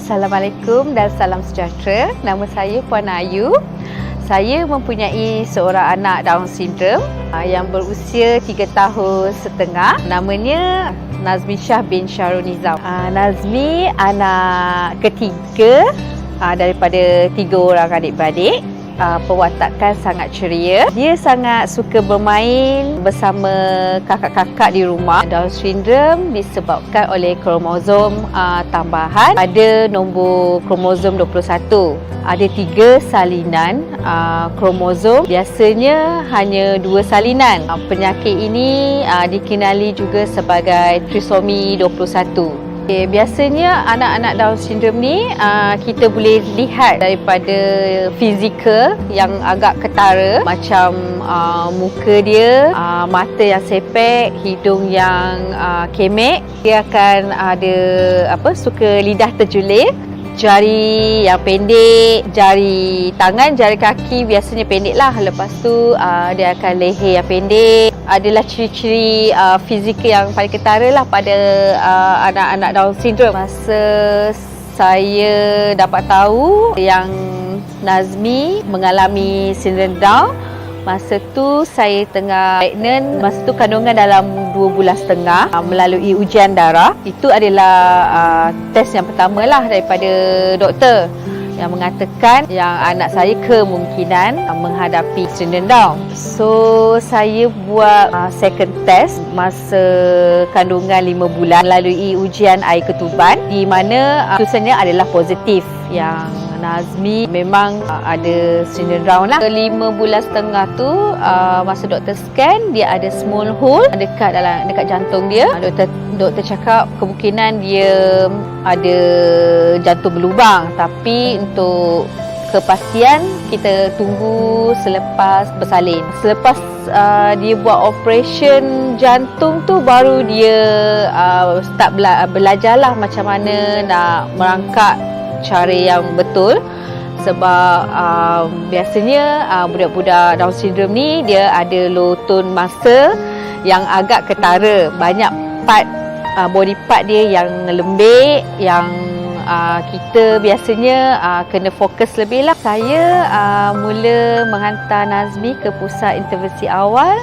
Assalamualaikum dan salam sejahtera. Nama saya Puan Ayu. Saya mempunyai seorang anak Down Syndrome yang berusia 3 tahun setengah. Namanya Nazmi Shah bin Shahrul Nizam. Nazmi anak ketiga daripada 3 orang adik-beradik. Perwatakan sangat ceria. Dia sangat suka bermain bersama kakak-kakak di rumah. Down syndrome disebabkan oleh kromosom tambahan pada nombor kromosom 21. Ada 3 salinan kromosom, biasanya hanya 2 salinan. Penyakit ini dikenali juga sebagai trisomi 21. Biasanya anak-anak Down syndrome ni kita boleh lihat daripada fizikal yang agak ketara, macam muka dia, mata yang sepek, hidung yang kemek. Dia akan ada suka lidah terjulir, jari yang pendek, jari tangan, jari kaki biasanya pendek lah. Lepas tu dia akan leher yang pendek. Adalah ciri-ciri fizikal yang paling ketara lah pada anak-anak Down syndrome. Masa saya dapat tahu yang Nazmi mengalami sindrom Down, masa tu saya tengah pregnant. Masa tu kandungan dalam 2 bulan setengah. Melalui ujian darah, itu adalah test yang pertama lah daripada doktor yang mengatakan yang anak saya kemungkinan menghadapi sindrom Down. So saya buat second test masa kandungan 5 bulan melalui ujian air ketuban, di mana keputusannya adalah positif yang Nazmi memang ada sindrom Down lah. 5 bulan setengah tu masa doktor scan, dia ada small hole dekat jantung dia. Doktor cakap kemungkinan dia ada jantung berlubang, tapi untuk kepastian kita tunggu selepas bersalin. Selepas dia buat operation jantung tu, baru dia start belajarlah macam mana nak merangkak cara yang betul. Sebab biasanya budak-budak Down syndrome ni dia ada low tone masa yang agak ketara. Banyak body part dia yang lembik, yang kita biasanya kena fokus lebih lah. Saya mula menghantar Nazmi ke pusat intervensi awal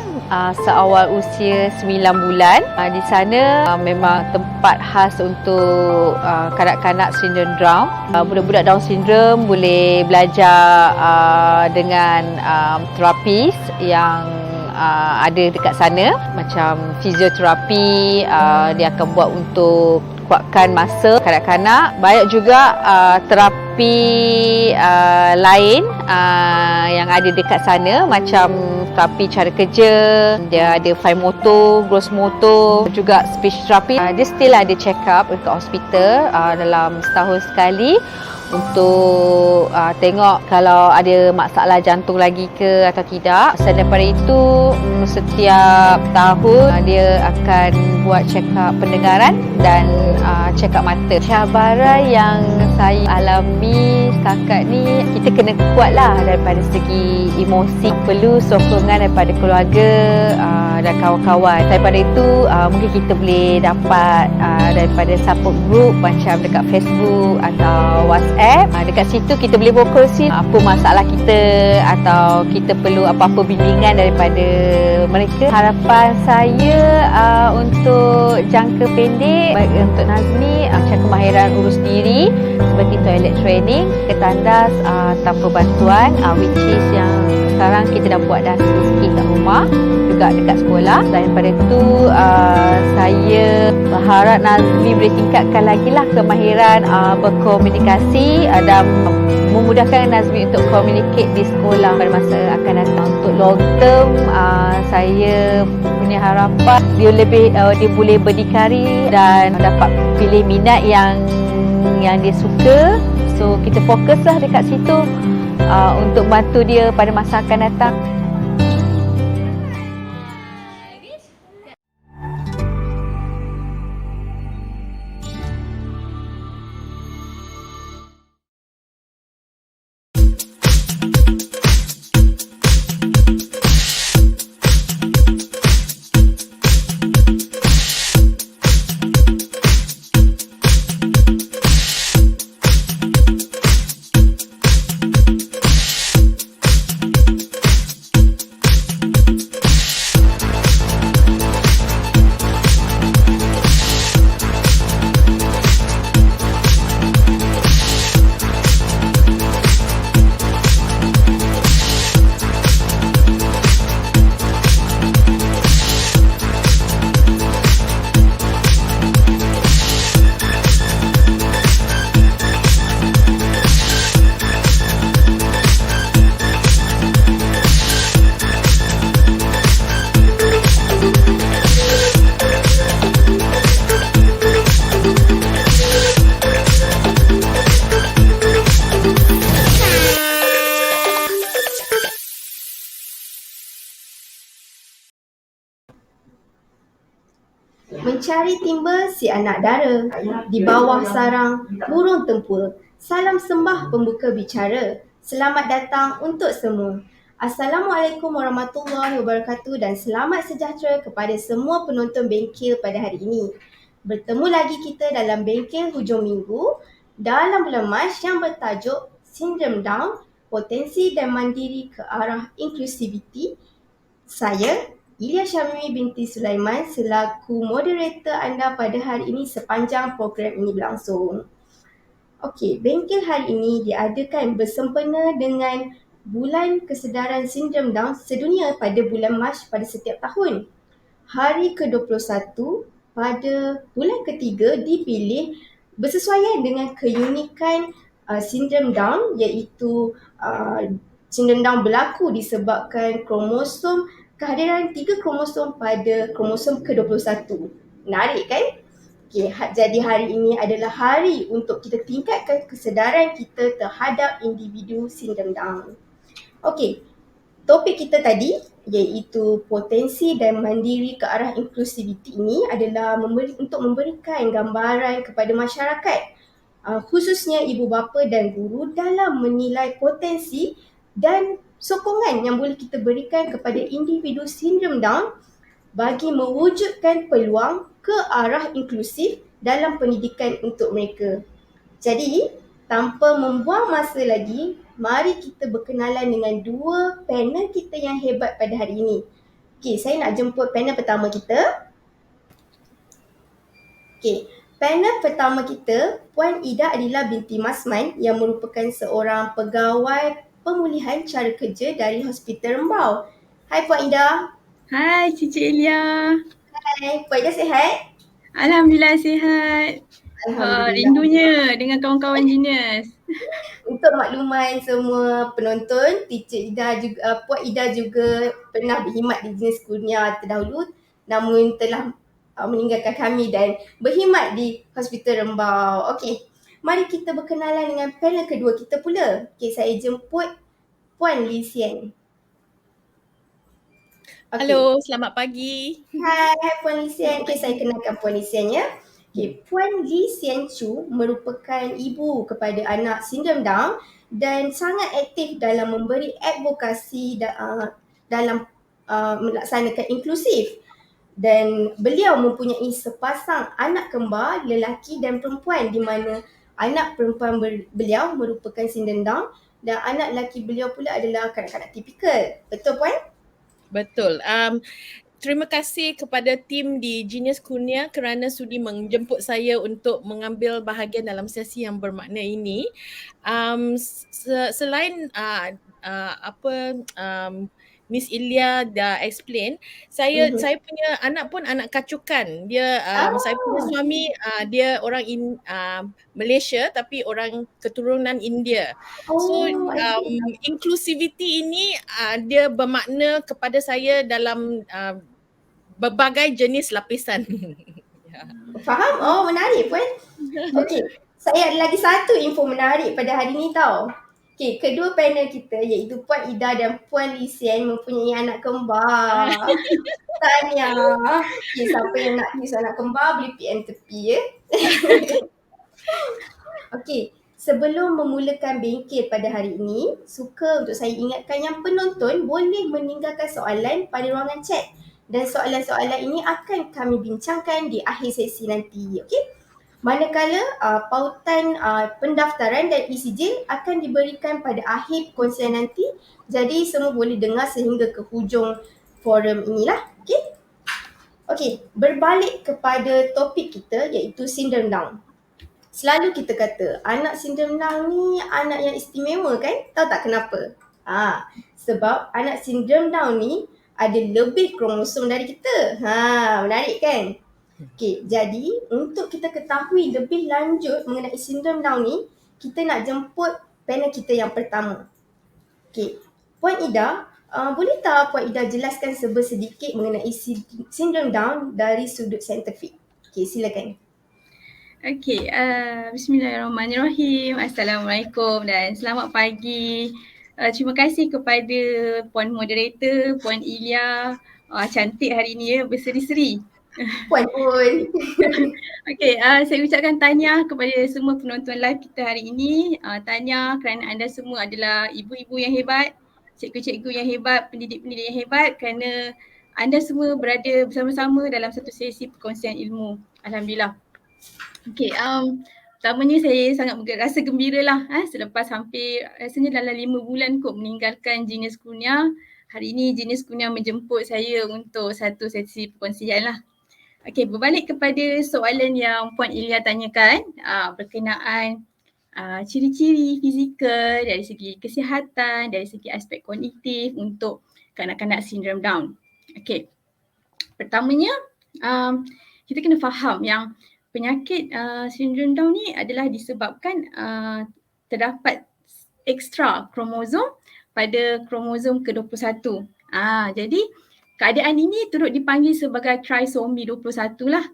seawal usia 9 bulan. Di sana memang tempat khas untuk kanak-kanak sindrom Down. Budak-budak Down syndrome boleh belajar dengan terapis yang ada dekat sana, macam fizioterapi dia akan buat untuk kuatkan masa kanak-kanak. Banyak juga terapi lain yang ada dekat sana, macam terapi cara kerja, dia ada fine motor, gross motor, juga speech therapy. Dia still ada check up dekat hospital dalam setahun sekali untuk tengok kalau ada masalah jantung lagi ke atau tidak. Selain daripada itu, setiap tahun dia akan buat check up pendengaran dan check up mata. Cabaran yang saya alami setakat ni, kita kena kuat lah daripada segi emosi. Perlu sokongan daripada keluarga dan kawan-kawan. Daripada itu mungkin kita boleh dapat daripada support group macam dekat Facebook atau WhatsApp. Dekat situ kita boleh berkongsi apa masalah kita atau kita perlu apa-apa bimbingan daripada mereka. Harapan saya untuk jangka pendek, baik untuk Nazmi, macam kemahiran urus diri seperti toilet training, ketandas tanpa bantuan, which is yang sekarang kita dah buat dah sikit-sikit kat rumah, juga dekat sekolah. Dan daripada itu saya berharap Nazmi boleh tingkatkan lagi lah kemahiran berkomunikasi dan memudahkan Nazmi untuk communicate di sekolah pada masa akan datang. Untuk long term, saya punya harapan dia boleh berdikari dan dapat pilih minat yang dia suka. So kita fokuslah dekat situ untuk bantu dia pada masa akan datang. Mencari timba si anak dara, di bawah sarang burung tempur. Salam sembah pembuka bicara. Selamat datang untuk semua. Assalamualaikum warahmatullahi wabarakatuh dan selamat sejahtera kepada semua penonton bengkel pada hari ini. Bertemu lagi kita dalam bengkel hujung minggu dalam bulan Mac yang bertajuk Sindrom Down, Potensi dan Mandiri ke Arah Inklusiviti. Saya, Ilya Syamimi binti Sulaiman selaku moderator anda pada hari ini sepanjang program ini berlangsung. Okey, bengkel hari ini diadakan bersempena dengan Bulan Kesedaran Sindrom Down sedunia pada bulan Mac pada setiap tahun. Hari ke-21 pada bulan ketiga dipilih bersesuaian dengan keunikan sindrom Down, iaitu sindrom Down berlaku disebabkan kehadiran 3 kromosom pada kromosom ke-21. Menarik kan? Okay, jadi hari ini adalah hari untuk kita tingkatkan kesedaran kita terhadap individu sindrom Down. Okey, topik kita tadi iaitu potensi dan mandiri ke arah inklusiviti ini adalah untuk memberikan gambaran kepada masyarakat, khususnya ibu bapa dan guru dalam menilai potensi dan sokongan yang boleh kita berikan kepada individu sindrom Down bagi mewujudkan peluang ke arah inklusif dalam pendidikan untuk mereka. Jadi, tanpa membuang masa lagi, mari kita berkenalan dengan dua panel kita yang hebat pada hari ini. Okey, saya nak jemput panel pertama kita. Okey, panel pertama kita, Puan Ida Adila binti Masman yang merupakan seorang pegawai pemulihan cara kerja dari Hospital Rembau. Hai Puan Ida. Hai Cici Ilya. Hai, Puan Ida sihat? Alhamdulillah sihat. Alhamdulillah. Rindunya dengan kawan-kawan Genius. Untuk makluman semua penonton, Teacher Ida juga, Puan Ida juga pernah berkhidmat di Jenis Kurnia terdahulu, namun telah meninggalkan kami dan berkhidmat di Hospital Rembau. Okey, mari kita berkenalan dengan panel kedua kita pula. Okey, saya jemput Puan Lee Sien. Halo, selamat pagi. Hai Puan Lee Sien. Okey, saya kenalkan Puan Lee Sien ya. Okay, Puan Lee Sien Chu merupakan ibu kepada anak sindrom Down dan sangat aktif dalam memberi advokasi dalam melaksanakan inklusif. Dan beliau mempunyai sepasang anak kembar lelaki dan perempuan di mana anak perempuan beliau merupakan sindrom Down dan anak lelaki beliau pula adalah kanak-kanak tipikal. Betul Puan? Betul. Terima kasih kepada tim di Genius Kurnia kerana sudi menjemput saya untuk mengambil bahagian dalam sesi yang bermakna ini. Selain Miss Ilya dah explain, saya punya anak pun anak kacukan. Dia saya punya suami dia orang Malaysia tapi orang keturunan India. So inclusivity ini dia bermakna kepada saya dalam berbagai jenis lapisan. Faham? Oh, menarik Puan. Okey, saya ada lagi satu info menarik pada hari ni tau. Okey, kedua panel kita iaitu Puan Ida dan Puan Lee Sien mempunyai anak kembar. Tahniah. Okey, siapa yang nak use anak kembar boleh PM tepi ya. Okey, sebelum memulakan bengkel pada hari ini, suka untuk saya ingatkan yang penonton boleh meninggalkan soalan pada ruangan chat dan soalan-soalan ini akan kami bincangkan di akhir sesi nanti. Okey? Manakala pautan pendaftaran dan e-sijil akan diberikan pada akhir perkongsian nanti. Jadi semua boleh dengar sehingga ke hujung forum inilah. Okey? Okey, berbalik kepada topik kita iaitu sindrom Down. Selalu kita kata anak sindrom Down ni anak yang istimewa kan? Tahu tak kenapa? Sebab anak sindrom Down ni ada lebih kromosom dari kita. Menarik kan? Okey, jadi untuk kita ketahui lebih lanjut mengenai sindrom Down ni, kita nak jemput panel kita yang pertama. Okey, Puan Ida, boleh tak Puan Ida jelaskan sedikit mengenai sindrom Down dari sudut saintifik? Okey, silakan. Okey, bismillahirrahmanirrahim. Assalamualaikum dan selamat pagi. Terima kasih kepada Puan Moderator, Puan Ilya. Cantik hari ni ya, berseri-seri. Puan pun. Okey, saya ucapkan tahniah kepada semua penonton live kita hari ini. Tahniah kerana anda semua adalah ibu-ibu yang hebat, cikgu-cikgu yang hebat, pendidik-pendidik yang hebat kerana anda semua berada bersama-sama dalam satu sesi perkongsian ilmu. Alhamdulillah. Okey, pertamanya saya sangat rasa gembira lah selepas hampir rasanya dalam 5 bulan kot meninggalkan Genius Kurnia. Hari ini Genius Kurnia menjemput saya untuk satu sesi perkongsian lah. Okey, berbalik kepada soalan yang Puan Ilya tanyakan berkenaan ciri-ciri fizikal dari segi kesihatan, dari segi aspek kognitif untuk kanak-kanak sindrom Down. Okey, pertamanya kita kena faham yang penyakit sindrom Down ni adalah disebabkan terdapat ekstra kromosom pada kromosom ke-21. Jadi keadaan ini turut dipanggil sebagai trisomi 21 lah.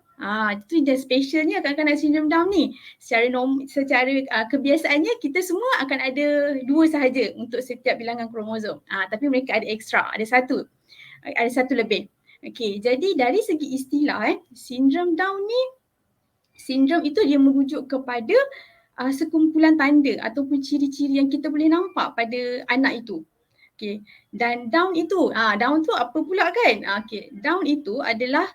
Itu yang specialnya kanak-kanak sindrom Down ni. Secara kebiasaannya kita semua akan ada 2 sahaja untuk setiap bilangan kromosom. Tapi mereka ada ekstra, ada satu lebih. Okey, jadi dari segi istilah sindrom Down ni, sindrom itu dia merujuk kepada sekumpulan tanda ataupun ciri-ciri yang kita boleh nampak pada anak itu. Okay. Dan Down itu, Down tu apa pula kan? Okay. Down itu adalah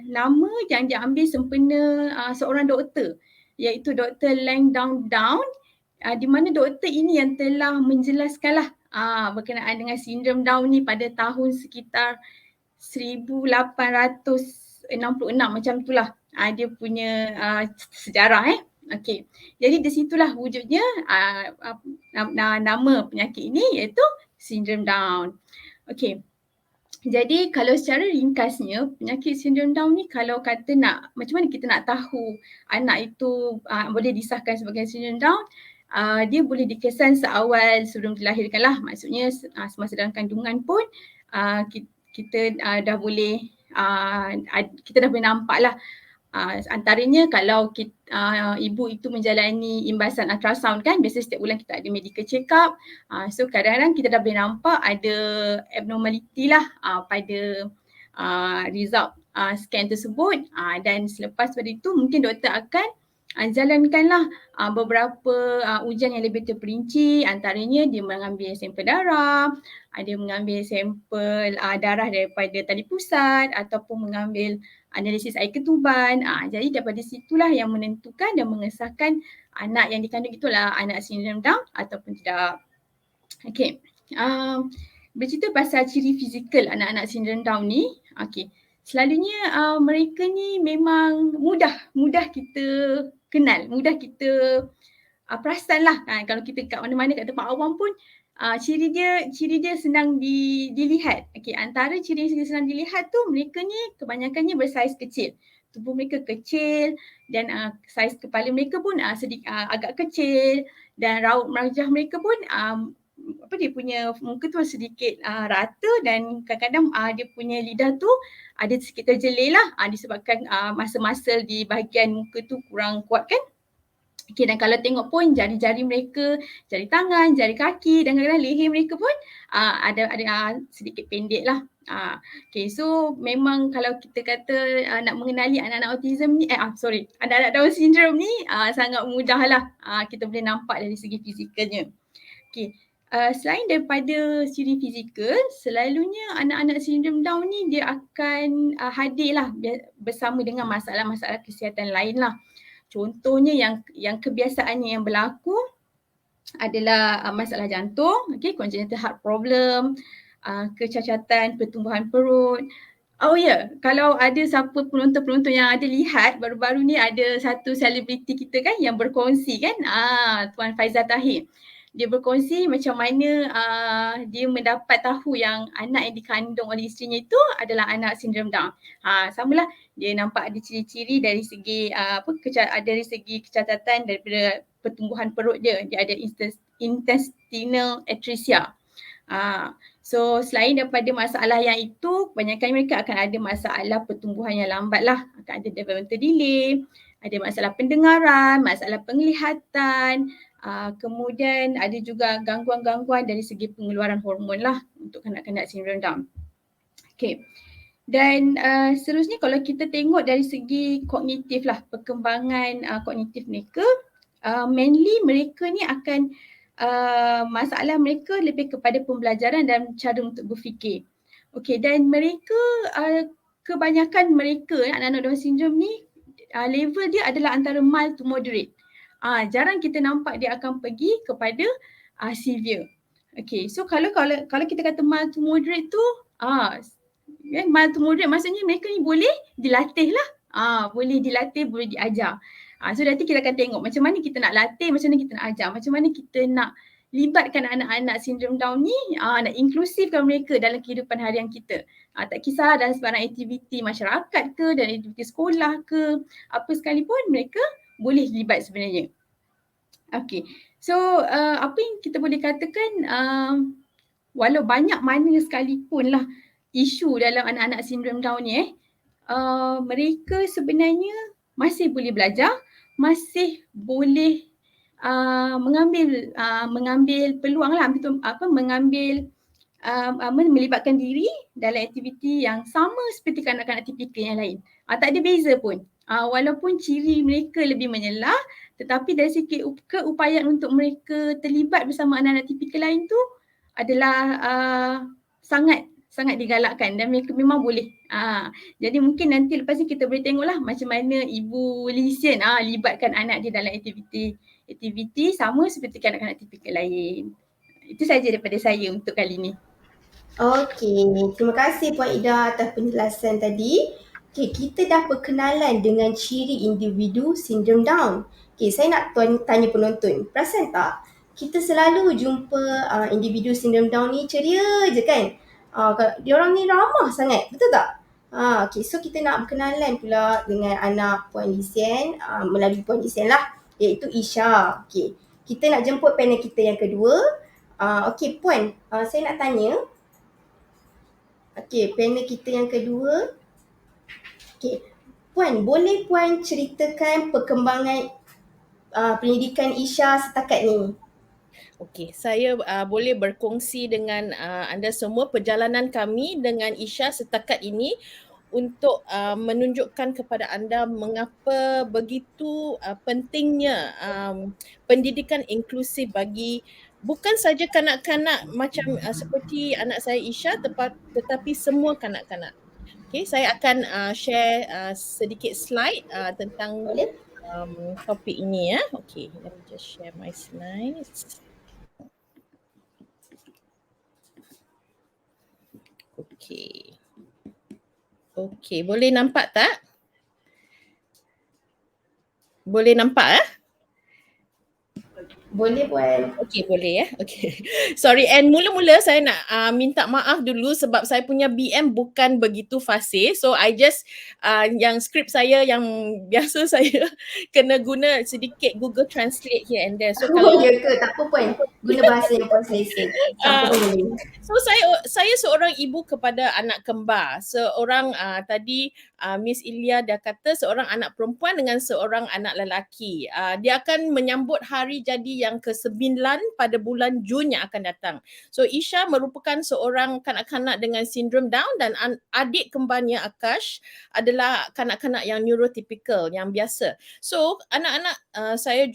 nama yang diambil sempena seorang doktor, iaitu Dr. Langdon Down, di mana doktor ini yang telah menjelaskanlah berkenaan dengan sindrom Down ni pada tahun sekitar 1866 macam itulah. Dia punya sejarah Okey. Jadi di situlah wujudnya nama penyakit ini iaitu sindrom Down. Okey. Jadi kalau secara ringkasnya penyakit sindrom Down ni kalau kata macam mana kita nak tahu anak itu boleh disahkan sebagai sindrom Down, dia boleh dikesan seawal sebelum dilahirkan lah. Maksudnya semasa dalam kandungan pun kita dah boleh nampak lah. Antaranya kalau ibu itu menjalani imbasan ultrasound kan, biasa setiap bulan kita ada medical check up. So kadang-kadang kita dah boleh nampak ada abnormality lah pada result scan tersebut. Dan selepas pada itu mungkin doktor akan jalankanlah beberapa ujian yang lebih terperinci. Antaranya dia mengambil sampel darah, dia mengambil sampel darah daripada tali pusat ataupun mengambil analisis air ketuban. Jadi daripada situlah yang menentukan dan mengesahkan anak yang dikandung itulah anak sindrom Down ataupun tidak. Okey. Bercerita pasal ciri fizikal anak-anak sindrom Down ni. Okey. Selalunya mereka ni memang mudah kita kenal, mudah kita perasan lah. Kalau kita kat mana-mana kat tempat awam pun ciri dia senang dilihat. Okey, antara ciri yang senang dilihat tu mereka ni kebanyakannya bersaiz kecil. Tubuh mereka kecil dan saiz kepala mereka pun agak kecil dan raut wajah mereka pun dia punya muka tu sedikit rata dan kadang-kadang dia punya lidah tu ada sedikit terjelil lah disebabkan masa-masa di bahagian muka tu kurang kuat kan. Okay, dan kalau tengok pun jari-jari mereka, jari tangan, jari kaki dan kadang-kadang leher mereka pun ada sedikit pendek lah. Okay, so memang kalau kita kata nak mengenali anak-anak autism ni, anak-anak Down syndrome ni sangat mudah lah. Kita boleh nampak dari segi fizikalnya. Okay. Selain daripada ciri fizikal, selalunya anak-anak sindrom Down ni dia akan hadir lah bersama dengan masalah-masalah kesihatan lain lah. Contohnya yang kebiasaannya yang berlaku adalah masalah jantung, congenital heart problem, kecacatan pertumbuhan perut. Oh ya, kalau ada siapa penonton-penonton yang ada lihat baru-baru ni ada satu selebriti kita kan yang berkongsi kan, Tuan Faizal Tahir. Dia berkongsi macam mana dia mendapat tahu yang anak yang dikandung oleh isterinya itu adalah anak sindrom Down. Samalah, dia nampak ada ciri-ciri dari segi dari segi kecacatan daripada pertumbuhan perut dia. Dia ada intestinal atresia. So selain daripada masalah yang itu, kebanyakan mereka akan ada masalah pertumbuhan yang lambat lah. Akan ada developmental delay, ada masalah pendengaran, masalah penglihatan, kemudian ada juga gangguan-gangguan dari segi pengeluaran hormon lah untuk kanak-kanak sindrom Down. Okay. Dan seterusnya kalau kita tengok dari segi kognitif lah, perkembangan kognitif mereka, mainly mereka ni akan masalah mereka lebih kepada pembelajaran dan cara untuk berfikir. Okey, dan mereka kebanyakan mereka anak-anak Down syndrome ni level dia adalah antara mild to moderate. Jarang kita nampak dia akan pergi kepada severe. Okey, so kalau kita kata mild to moderate tu mild to moderate maksudnya mereka ni boleh dilatih lah. Boleh dilatih, boleh diajar. So nanti kita akan tengok macam mana kita nak latih, macam mana kita nak ajar, macam mana kita nak libatkan anak-anak sindrom Down ni, nak inklusifkan mereka dalam kehidupan harian kita. Tak kisah dalam sebarang aktiviti masyarakat ke, dalam aktiviti sekolah ke, apa sekalipun mereka boleh libat sebenarnya. Okay, so apa yang kita boleh katakan, walau banyak mana sekalipun lah isu dalam anak-anak sindrom Down ni, mereka sebenarnya masih boleh belajar, masih boleh mengambil peluang lah, melibatkan diri dalam aktiviti yang sama seperti kanak-kanak tipikal yang lain. Tak ada beza pun. Walaupun ciri mereka lebih menyelah, tetapi dari segi keupayaan untuk mereka terlibat bersama anak-anak tipikal lain tu adalah sangat digalakkan dan mereka memang boleh. Jadi mungkin nanti lepas ni kita boleh tengoklah macam mana Ibu Lisian libatkan anak dia dalam aktiviti sama seperti kanak-kanak tipikal lain. Itu saja daripada saya untuk kali ni. Okey, terima kasih Puan Ida atas penjelasan tadi. Okey, kita dah perkenalan dengan ciri individu sindrom Down. Okey, saya nak tanya penonton, perasan tak? Kita selalu jumpa individu sindrom Down ni ceria je kan? Diorang ni ramah sangat, betul tak? Okey, so kita nak berkenalan pula dengan anak Puan Lisian melalui Puan Lisian lah, iaitu Isha. Okey, kita nak jemput panel kita yang kedua. Okey Puan, saya nak tanya. Okey, panel kita yang kedua. Okey, Puan, boleh Puan ceritakan perkembangan pendidikan Isha setakat ni? Okey, saya boleh berkongsi dengan anda semua perjalanan kami dengan Isha setakat ini untuk menunjukkan kepada anda mengapa begitu pentingnya pendidikan inklusif bagi bukan saja kanak-kanak macam seperti anak saya Isha, tetapi semua kanak-kanak. Okay, saya akan share sedikit slide tentang topik ini ya. Okay, let me just share my slides. Okay. Okay, boleh nampak tak? Boleh nampak Boleh Puan. Okay, boleh ya. Okay. Sorry, and mula-mula saya nak minta maaf dulu sebab saya punya BM bukan begitu fasih. So I just yang skrip saya yang biasa saya kena guna sedikit Google Translate here and there. So kalau ya ke? Tak apa Puan. Guna bahasa yang Puan selesa. Siapa pun boleh. So saya seorang ibu kepada anak kembar. Seorang tadi Miss Ilya dah kata seorang anak perempuan dengan seorang anak lelaki. Dia akan menyambut hari jadi yang ke-9 pada bulan Jun yang akan datang. So Isha merupakan seorang kanak-kanak dengan sindrom Down dan adik kembarnya Akash adalah kanak-kanak yang neurotypical, yang biasa. So anak-anak saya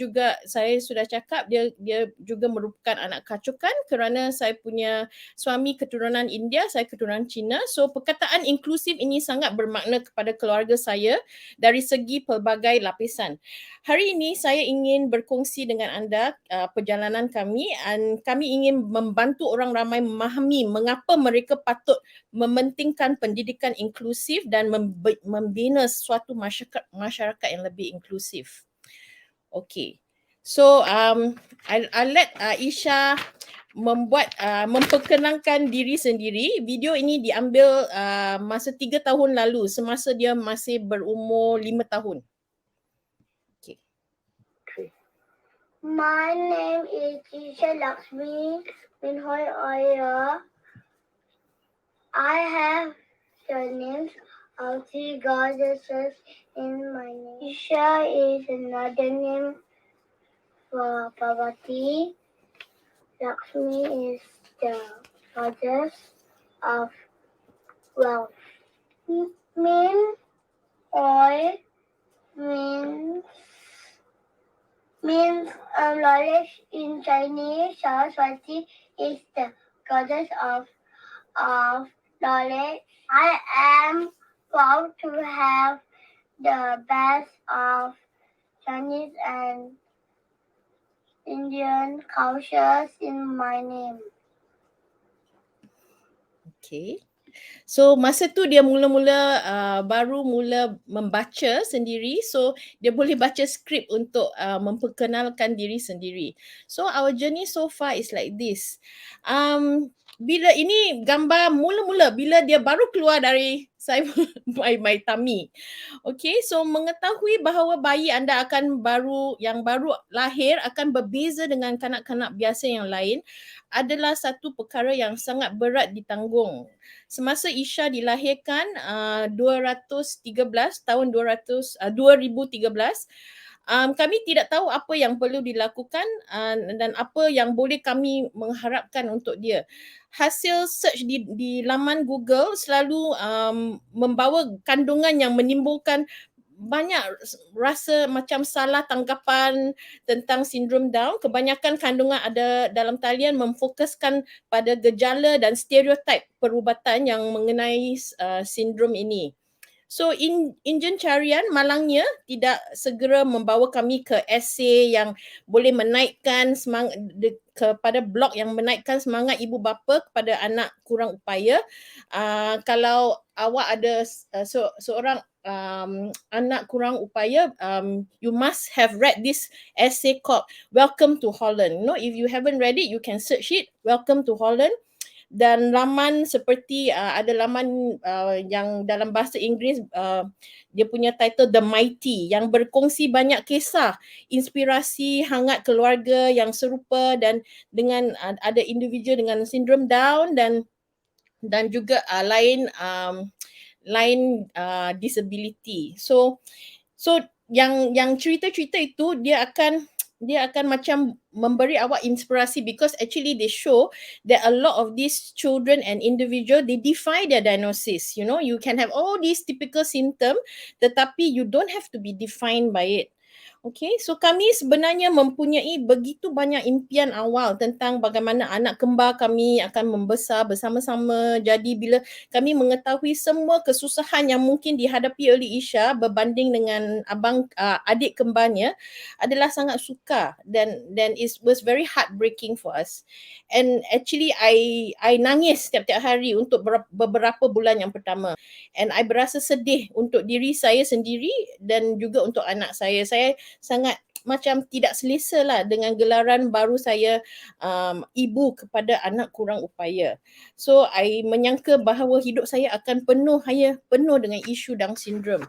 sudah cakap dia juga merupakan anak kacukan kerana saya punya suami keturunan India, saya keturunan Cina. So perkataan inklusif ini sangat bermakna kepada keluarga saya dari segi pelbagai lapisan. Hari ini saya ingin berkongsi dengan anda perjalanan kami dan kami ingin membantu orang ramai memahami mengapa mereka patut mementingkan pendidikan inklusif dan membina suatu masyarakat yang lebih inklusif. Okay. So I let Isha memperkenalkan diri sendiri. Video ini diambil masa 3 tahun lalu semasa dia masih berumur 5 tahun. Okay. My name is Isha Lakshmi Minhoy Aya. I have the names of 3 goddesses in my name. Isha is another name for Parvati. Lakshmi is the goddess of wealth. Min Oi means knowledge in Chinese. Saraswati is the goddess of knowledge. I am proud to have the best of Chinese and Indian cultures in my name. Okay. So masa tu dia mula-mula baru mula membaca sendiri, so dia boleh baca skrip untuk memperkenalkan diri sendiri. So our journey so far is like this. Bila ini gambar mula-mula bila dia baru keluar dari saya my tummy. Okay, so mengetahui bahawa bayi anda yang baru lahir akan berbeza dengan kanak-kanak biasa yang lain adalah satu perkara yang sangat berat ditanggung. Semasa Isha dilahirkan 2013, kami tidak tahu apa yang perlu dilakukan dan apa yang boleh kami mengharapkan untuk dia. Hasil search di laman Google selalu membawa kandungan yang menimbulkan banyak rasa macam salah tanggapan tentang sindrom Down. Kebanyakan kandungan ada dalam talian memfokuskan pada gejala dan stereotip perubatan yang mengenai sindrom ini. So enjin carian malangnya tidak segera membawa kami ke esei yang boleh menaikkan semangat kepada blog yang menaikkan semangat ibu bapa kepada anak kurang upaya. Kalau awak ada seorang anak kurang upaya, you must have read this essay called Welcome to Holland. If you haven't read it, you can search it, Welcome to Holland. Dan laman seperti ada laman yang dalam bahasa Inggeris dia punya title The Mighty yang berkongsi banyak kisah inspirasi hangat keluarga yang serupa dan dengan ada individu dengan sindrom Down dan juga lain disability. So yang cerita-cerita itu dia akan macam memberi awak inspirasi because actually they show that a lot of these children and individual they defy their diagnosis. You can have all these typical symptom tetapi you don't have to be defined by it. Okay, so kami sebenarnya mempunyai begitu banyak impian awal tentang bagaimana anak kembar kami akan membesar bersama-sama. Jadi bila kami mengetahui semua kesusahan yang mungkin dihadapi oleh Isha berbanding dengan adik kembarnya adalah sangat sukar dan it was very heartbreaking for us. And actually I nangis setiap hari untuk beberapa bulan yang pertama. And I berasa sedih untuk diri saya sendiri dan juga untuk anak saya. Saya sangat macam tidak selesa lah dengan gelaran baru saya ibu kepada anak kurang upaya. So I menyangka bahawa hidup saya akan penuh dengan isu Down syndrome.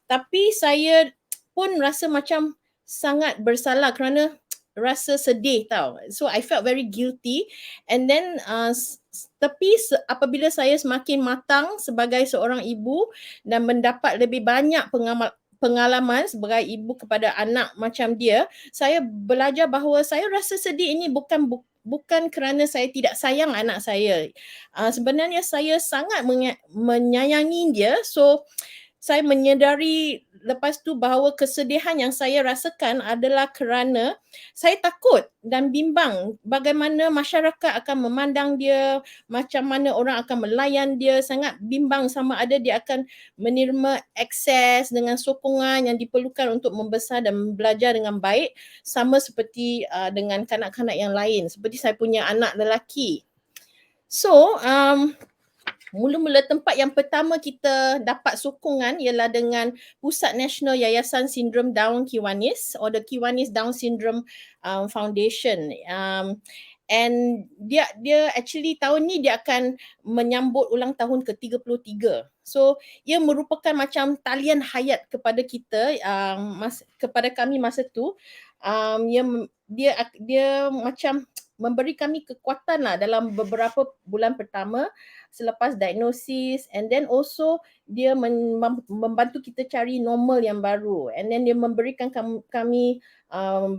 Tapi saya pun rasa macam sangat bersalah kerana rasa sedih tau. So I felt very guilty and then tapi apabila saya semakin matang sebagai seorang ibu dan mendapat lebih banyak pengalaman sebagai ibu kepada anak macam dia, saya belajar bahawa saya rasa sedih ini bukan kerana saya tidak sayang anak saya. Sebenarnya saya sangat menyayangi dia. So saya menyedari lepas tu bahawa kesedihan yang saya rasakan adalah kerana saya takut dan bimbang bagaimana masyarakat akan memandang dia, macam mana orang akan melayan dia. Sangat bimbang sama ada dia akan menerima akses dengan sokongan yang diperlukan untuk membesar dan belajar dengan baik sama seperti dengan kanak-kanak yang lain, seperti saya punya anak lelaki. So mula-mula tempat yang pertama kita dapat sokongan ialah dengan Pusat Nasional Yayasan Sindrom Down Kiwanis or the Kiwanis Down Syndrome Foundation. And dia actually tahun ni dia akan menyambut ulang tahun ke-33. So ia merupakan macam talian hayat kepada kita, kepada kami masa tu. Dia macam memberi kami kekuatan lah dalam beberapa bulan pertama selepas diagnosis, and then also dia membantu kita cari normal yang baru, and then dia memberikan kami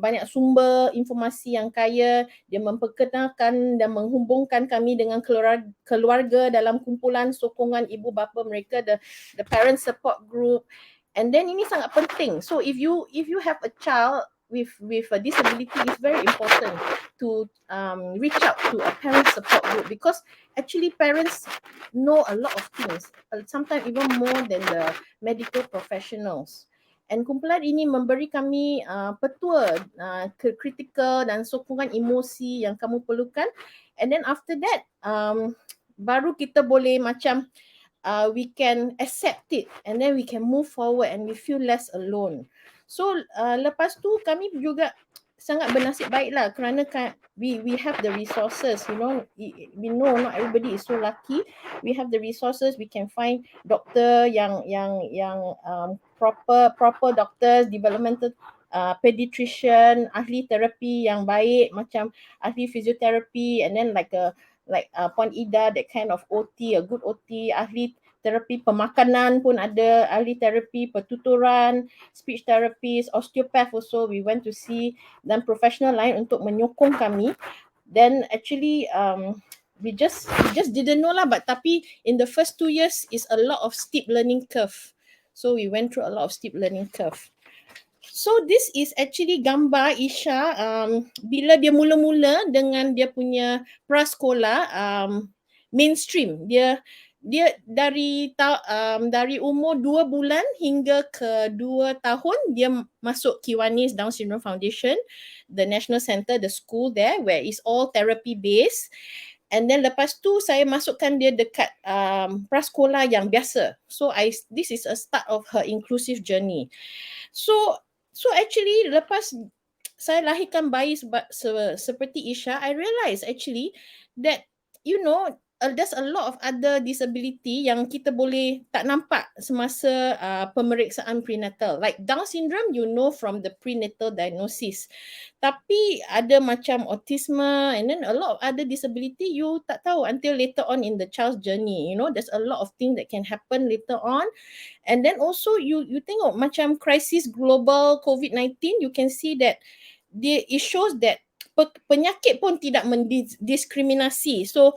banyak sumber informasi yang kaya. Dia memperkenalkan dan menghubungkan kami dengan keluarga dalam kumpulan sokongan ibu bapa mereka, the parent support group. And then ini sangat penting. So if you have a child with a disability, it's very important to reach out to a parent support group, because actually parents know a lot of things, sometimes even more than the medical professionals. And kumpulan ini memberi kami petua kritikal dan sokongan emosi yang kamu perlukan. And then after that, baru kita boleh macam we can accept it, and then we can move forward and we feel less alone. So lepas tu kami juga sangat bernasib baik lah, kerana we have the resources, you know. We know not everybody is so lucky. We have the resources, we can find doktor yang proper doctors, developmental pediatrician, ahli terapi yang baik, macam ahli fisioterapi, and then like Puan Ida, that kind of OT, a good OT, ahli terapi pemakanan pun ada, ahli terapi pertuturan, speech therapist, osteopath also we went to see, dan profesional lain untuk menyokong kami. Then actually we just didn't know lah, but tapi in the first 2 years is a lot of steep learning curve. So we went through a lot of steep learning curve. So this is actually gambar Isha bila dia mula-mula dengan dia punya prasekolah mainstream. Dia dari umur 2 bulan hingga ke 2 tahun dia masuk Kiwanis Down Syndrome Foundation, the National Center, the school there where it's all therapy based. And then lepas tu saya masukkan dia dekat prasekolah yang biasa. So this is a start of her inclusive journey. So actually lepas saya lahirkan bayi seperti Isha, I realise actually that, you know, there's a lot of other disability yang kita boleh tak nampak semasa pemeriksaan prenatal. Like Down syndrome, you know from the prenatal diagnosis. Tapi ada macam autism, and then a lot of other disability you tak tahu until later on in the child's journey. You know, there's a lot of things that can happen later on. And then also you tengok macam crisis global COVID-19, you can see that it shows that penyakit pun tidak mendiskriminasi. So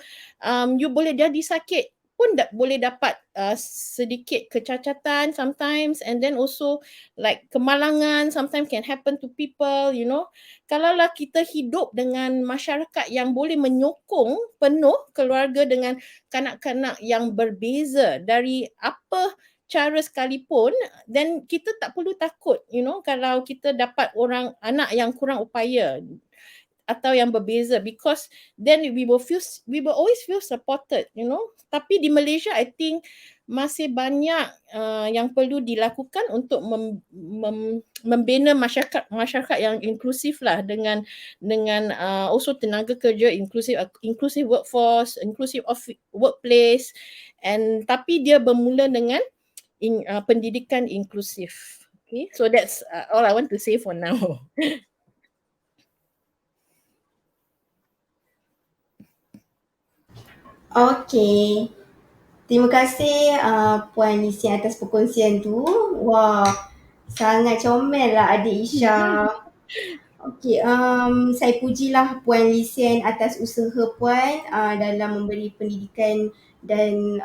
you boleh jadi sakit pun boleh dapat sedikit kecacatan sometimes, and then also like kemalangan sometimes can happen to people, you know. Kalaulah kita hidup dengan masyarakat yang boleh menyokong penuh keluarga dengan kanak-kanak yang berbeza dari apa cara sekalipun, then kita tak perlu takut, you know, kalau kita dapat anak yang kurang upaya atau yang berbeza, because then we will always feel supported, you know. Tapi di Malaysia I think masih banyak yang perlu dilakukan untuk membina masyarakat yang inklusif lah, dengan also tenaga kerja inclusive workforce, inclusive workplace, and tapi dia bermula dengan pendidikan inklusif. Okay, so that's all I want to say for now. Okey. Terima kasih Puan Lisian atas perkongsian tu. Wah, sangat comel lah adik Isha. Okey, saya pujilah Puan Lisian atas usaha Puan dalam memberi pendidikan dan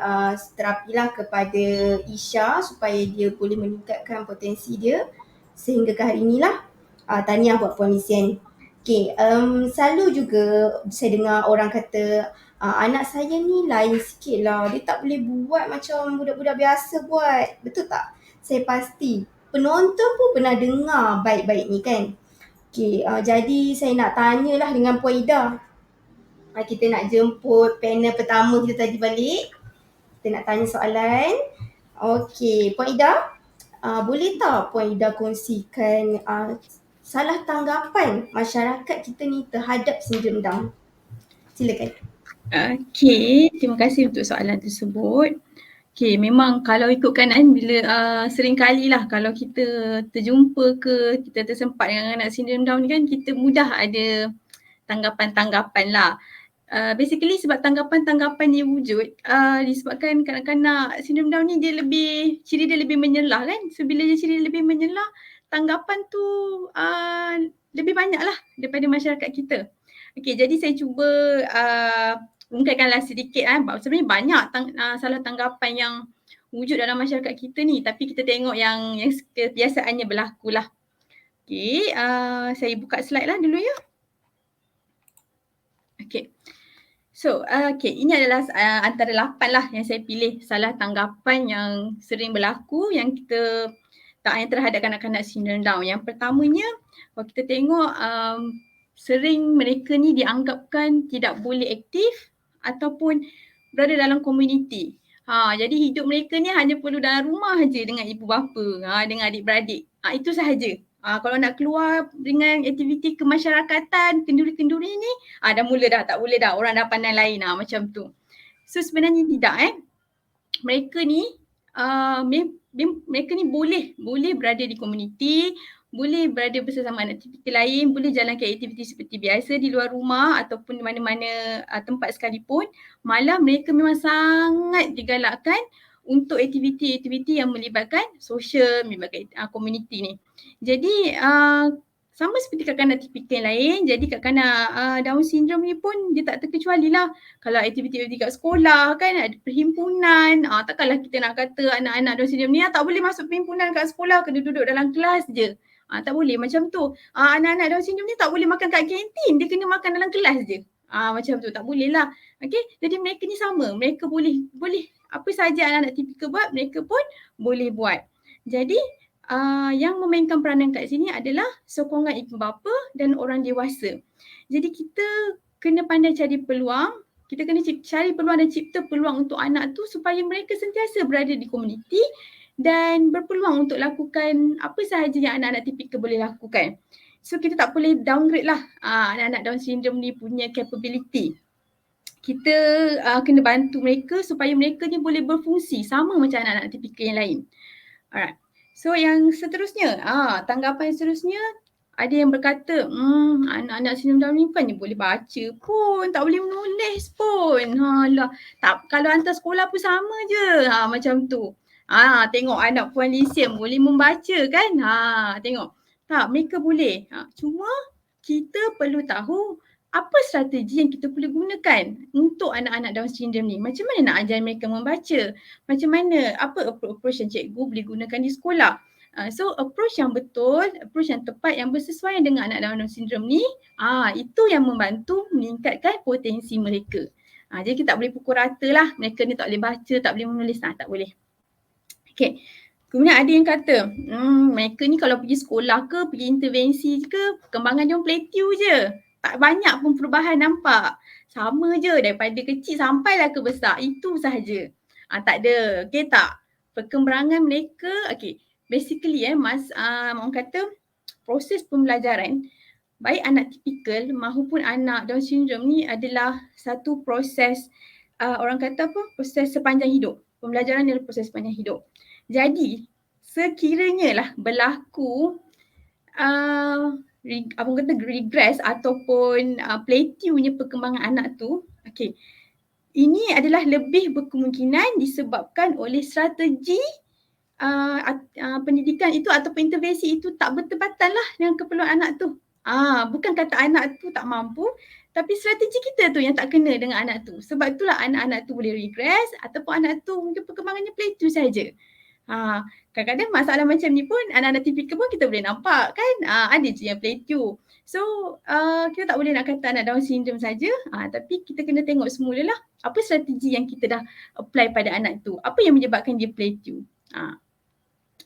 terapilah kepada Isha supaya dia boleh meningkatkan potensi dia sehingga ke hari inilah. Tahniah buat Puan Lisian. Okey, selalu juga saya dengar orang kata anak saya ni lain sikit lah. Dia tak boleh buat macam budak-budak biasa buat. Betul tak? Saya pasti penonton pun pernah dengar baik-baik ni kan. Okay, jadi saya nak tanyalah dengan Puan Ida. Kita nak jemput panel pertama kita tadi balik. Kita nak tanya soalan. Okay, Puan Ida, boleh tak Puan Ida kongsikan salah tanggapan masyarakat kita ni terhadap sindrom Down? Silakan. Okay, terima kasih untuk soalan tersebut. Okay, memang kalau ikutkan bila sering kali lah kalau kita terjumpa ke kita tersempat dengan anak sindrom Down ni kan, kita mudah ada tanggapan-tanggapan lah. Basically sebab tanggapan-tanggapan ni wujud disebabkan kanak-kanak sindrom Down ni ciri dia lebih menyelah kan. So bila dia ciri lebih menyelah, tanggapan tu lebih banyak lah daripada masyarakat kita. Okay, jadi saya cuba ungkapkanlah sedikit sebenarnya banyak salah tanggapan yang wujud dalam masyarakat kita ni, tapi kita tengok yang kebiasaannya berlaku lah. Okay, saya buka slide lah dulu ya. Okay. So, ini adalah antara 8 lah yang saya pilih salah tanggapan yang sering berlaku yang kita hanya terhadap kanak-kanak sindrom Down. Yang pertamanya, kalau kita tengok sering mereka ni dianggapkan tidak boleh aktif ataupun berada dalam komuniti. Jadi hidup mereka ni hanya perlu dalam rumah je dengan ibu bapa, dengan adik-beradik. Itu sahaja. Kalau nak keluar dengan aktiviti kemasyarakatan, kenduri-kenduri ni, dah mula dah, tak boleh dah. Orang dah pandang lain macam tu. So sebenarnya tidak Mereka ni, mereka ni boleh berada di komuniti, boleh berada bersama anak tipikal lain, boleh jalankan aktiviti seperti biasa di luar rumah ataupun di mana-mana tempat sekalipun. Malah mereka memang sangat digalakkan untuk aktiviti-aktiviti yang melibatkan sosial, melibatkan komuniti ni. Jadi sama seperti kanak-kanak tipikal yang lain, jadi kanak-kanak Down syndrome ni pun dia tak terkecuali lah. Kalau aktiviti-aktiviti kat sekolah kan, ada perhimpunan, takkanlah kita nak kata anak-anak Down syndrome ni tak boleh masuk perhimpunan kat sekolah, kena duduk dalam kelas je. Tak boleh macam tu. Anak-anak Down syndrome ni tak boleh makan kat kantin, dia kena makan dalam kelas je. Macam tu, tak boleh lah. Okay, jadi mereka ni sama, mereka boleh apa saja anak-anak tipikal buat, mereka pun boleh buat. Jadi yang memainkan peranan kat sini adalah sokongan ibu bapa dan orang dewasa. Jadi kita kena pandai cari peluang, kita kena cari peluang dan cipta peluang untuk anak tu supaya mereka sentiasa berada di komuniti dan berpeluang untuk lakukan apa sahaja yang anak-anak tipikal boleh lakukan. So kita tak boleh downgrade lah anak-anak Down syndrome ni punya capability. Kita kena bantu mereka supaya mereka ni boleh berfungsi sama macam anak-anak tipikal yang lain. Alright. So yang seterusnya, tanggapan seterusnya, ada yang berkata, anak-anak sindrom Down ni bukannya boleh baca pun, tak boleh menulis pun. Kalau hantar sekolah pun sama je. Macam tu. Tengok anak Puan Lisiam boleh membaca kan? Tengok. Tak, mereka boleh. Cuma kita perlu tahu apa strategi yang kita boleh gunakan untuk anak-anak Down syndrome ni. Macam mana nak ajar mereka membaca? Macam mana, apa approach yang cikgu boleh gunakan di sekolah? So approach yang betul, approach yang tepat, yang bersesuaian dengan anak Down syndrome ni, itu yang membantu meningkatkan potensi mereka. Jadi kita tak boleh pukul rata lah, mereka ni tak boleh baca, tak boleh menulis, tak boleh. Okay. Kemudian ada yang kata, mereka ni kalau pergi sekolah ke, pergi intervensi ke, perkembangan dia plateau je. Tak banyak pun perubahan nampak. Sama je daripada kecil sampailah ke besar. Itu sahaja. Tak ada. Okay tak? Perkembangan mereka, okay. Basically orang kata proses pembelajaran baik anak tipikal maupun anak Down syndrome ni adalah satu proses orang kata proses sepanjang hidup. Pembelajaran adalah proses sepanjang hidup. Jadi sekiranya lah berlaku regress ataupun plateaunya perkembangan anak tu, okay, ini adalah lebih berkemungkinan disebabkan oleh strategi pendidikan itu ataupun intervensi itu tak bertepatan lah dengan keperluan anak tu. Bukan kata anak tu tak mampu, tapi strategi kita tu yang tak kena dengan anak tu. Sebab itulah anak-anak tu boleh regress ataupun anak tu mungkin perkembangannya plateau saja. Kadang-kadang masalah macam ni pun anak-anak tipikal pun kita boleh nampak kan, ada je yang plateau. So kita tak boleh nak kata anak Down syndrome saja, tapi kita kena tengok semula lah apa strategi yang kita dah apply pada anak tu, apa yang menyebabkan dia plateau.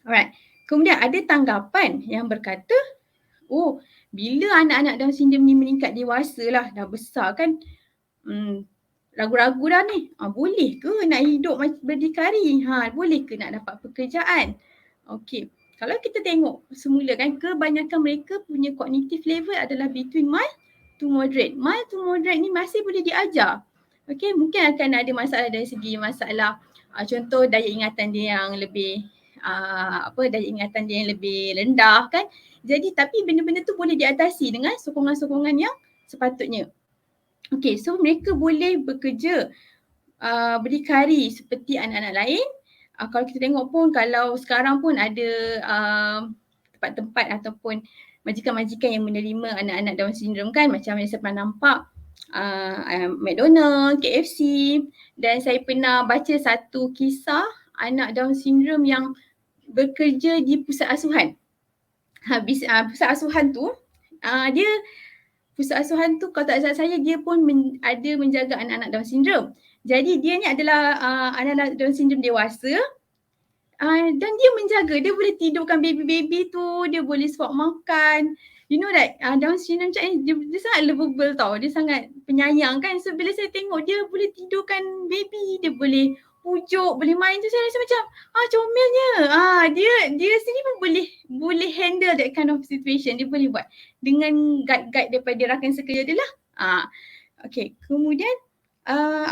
Alright. Kemudian ada tanggapan yang berkata, bila anak-anak Down syndrome ni meningkat dewasa lah, dah besar kan, ragu-ragu dah ni, boleh ke nak hidup berdikari? Boleh ke nak dapat pekerjaan? Okey, kalau kita tengok semula kan, kebanyakan mereka punya cognitive level adalah between mild to moderate. Mild to moderate ni masih boleh diajar. Okey, mungkin akan ada masalah dari segi masalah, contoh daya ingatan dia yang lebih, daya ingatan dia yang lebih rendah kan. Jadi tapi benda-benda tu boleh diatasi dengan sokongan-sokongan yang sepatutnya. Okay, so mereka boleh bekerja berdikari seperti anak-anak lain. Kalau kita tengok pun, kalau sekarang pun ada tempat-tempat ataupun majikan-majikan yang menerima anak-anak Down syndrome kan, macam yang saya pernah nampak McDonald, KFC, dan saya pernah baca satu kisah anak Down syndrome yang bekerja di pusat asuhan. Pusat asuhan tu, pusat asuhan tu kalau tak salah saya dia pun ada menjaga anak-anak Down syndrome. Jadi dia ni adalah anak-anak Down syndrome dewasa, dan dia menjaga, dia boleh tidurkan baby-baby tu, dia boleh swap makan. You know that Down syndrome macam ni, dia sangat lovable tau, dia sangat penyayang kan. So bila saya tengok dia boleh tidurkan baby, dia boleh pujuk, boleh main tu, saya rasa macam comelnya. Dia sendiri pun boleh handle that kind of situation, dia boleh buat dengan guide daripada rakan sekerja dia lah. Okay, kemudian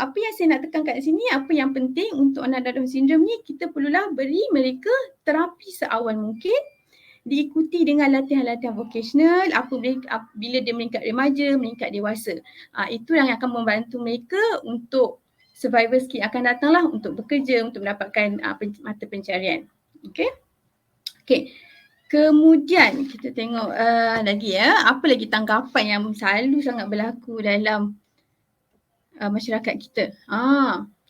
apa yang saya nak tekan kat sini, apa yang penting untuk anak Down syndrome ni, kita perlulah beri mereka terapi seawal mungkin, diikuti dengan latihan-latihan vocational bila dia meningkat remaja, meningkat dewasa. Itu yang akan membantu mereka untuk survival skill akan datanglah, untuk bekerja, untuk mendapatkan mata pencarian. Okay. Kemudian kita tengok lagi apa lagi tanggapan yang selalu sangat berlaku dalam masyarakat kita.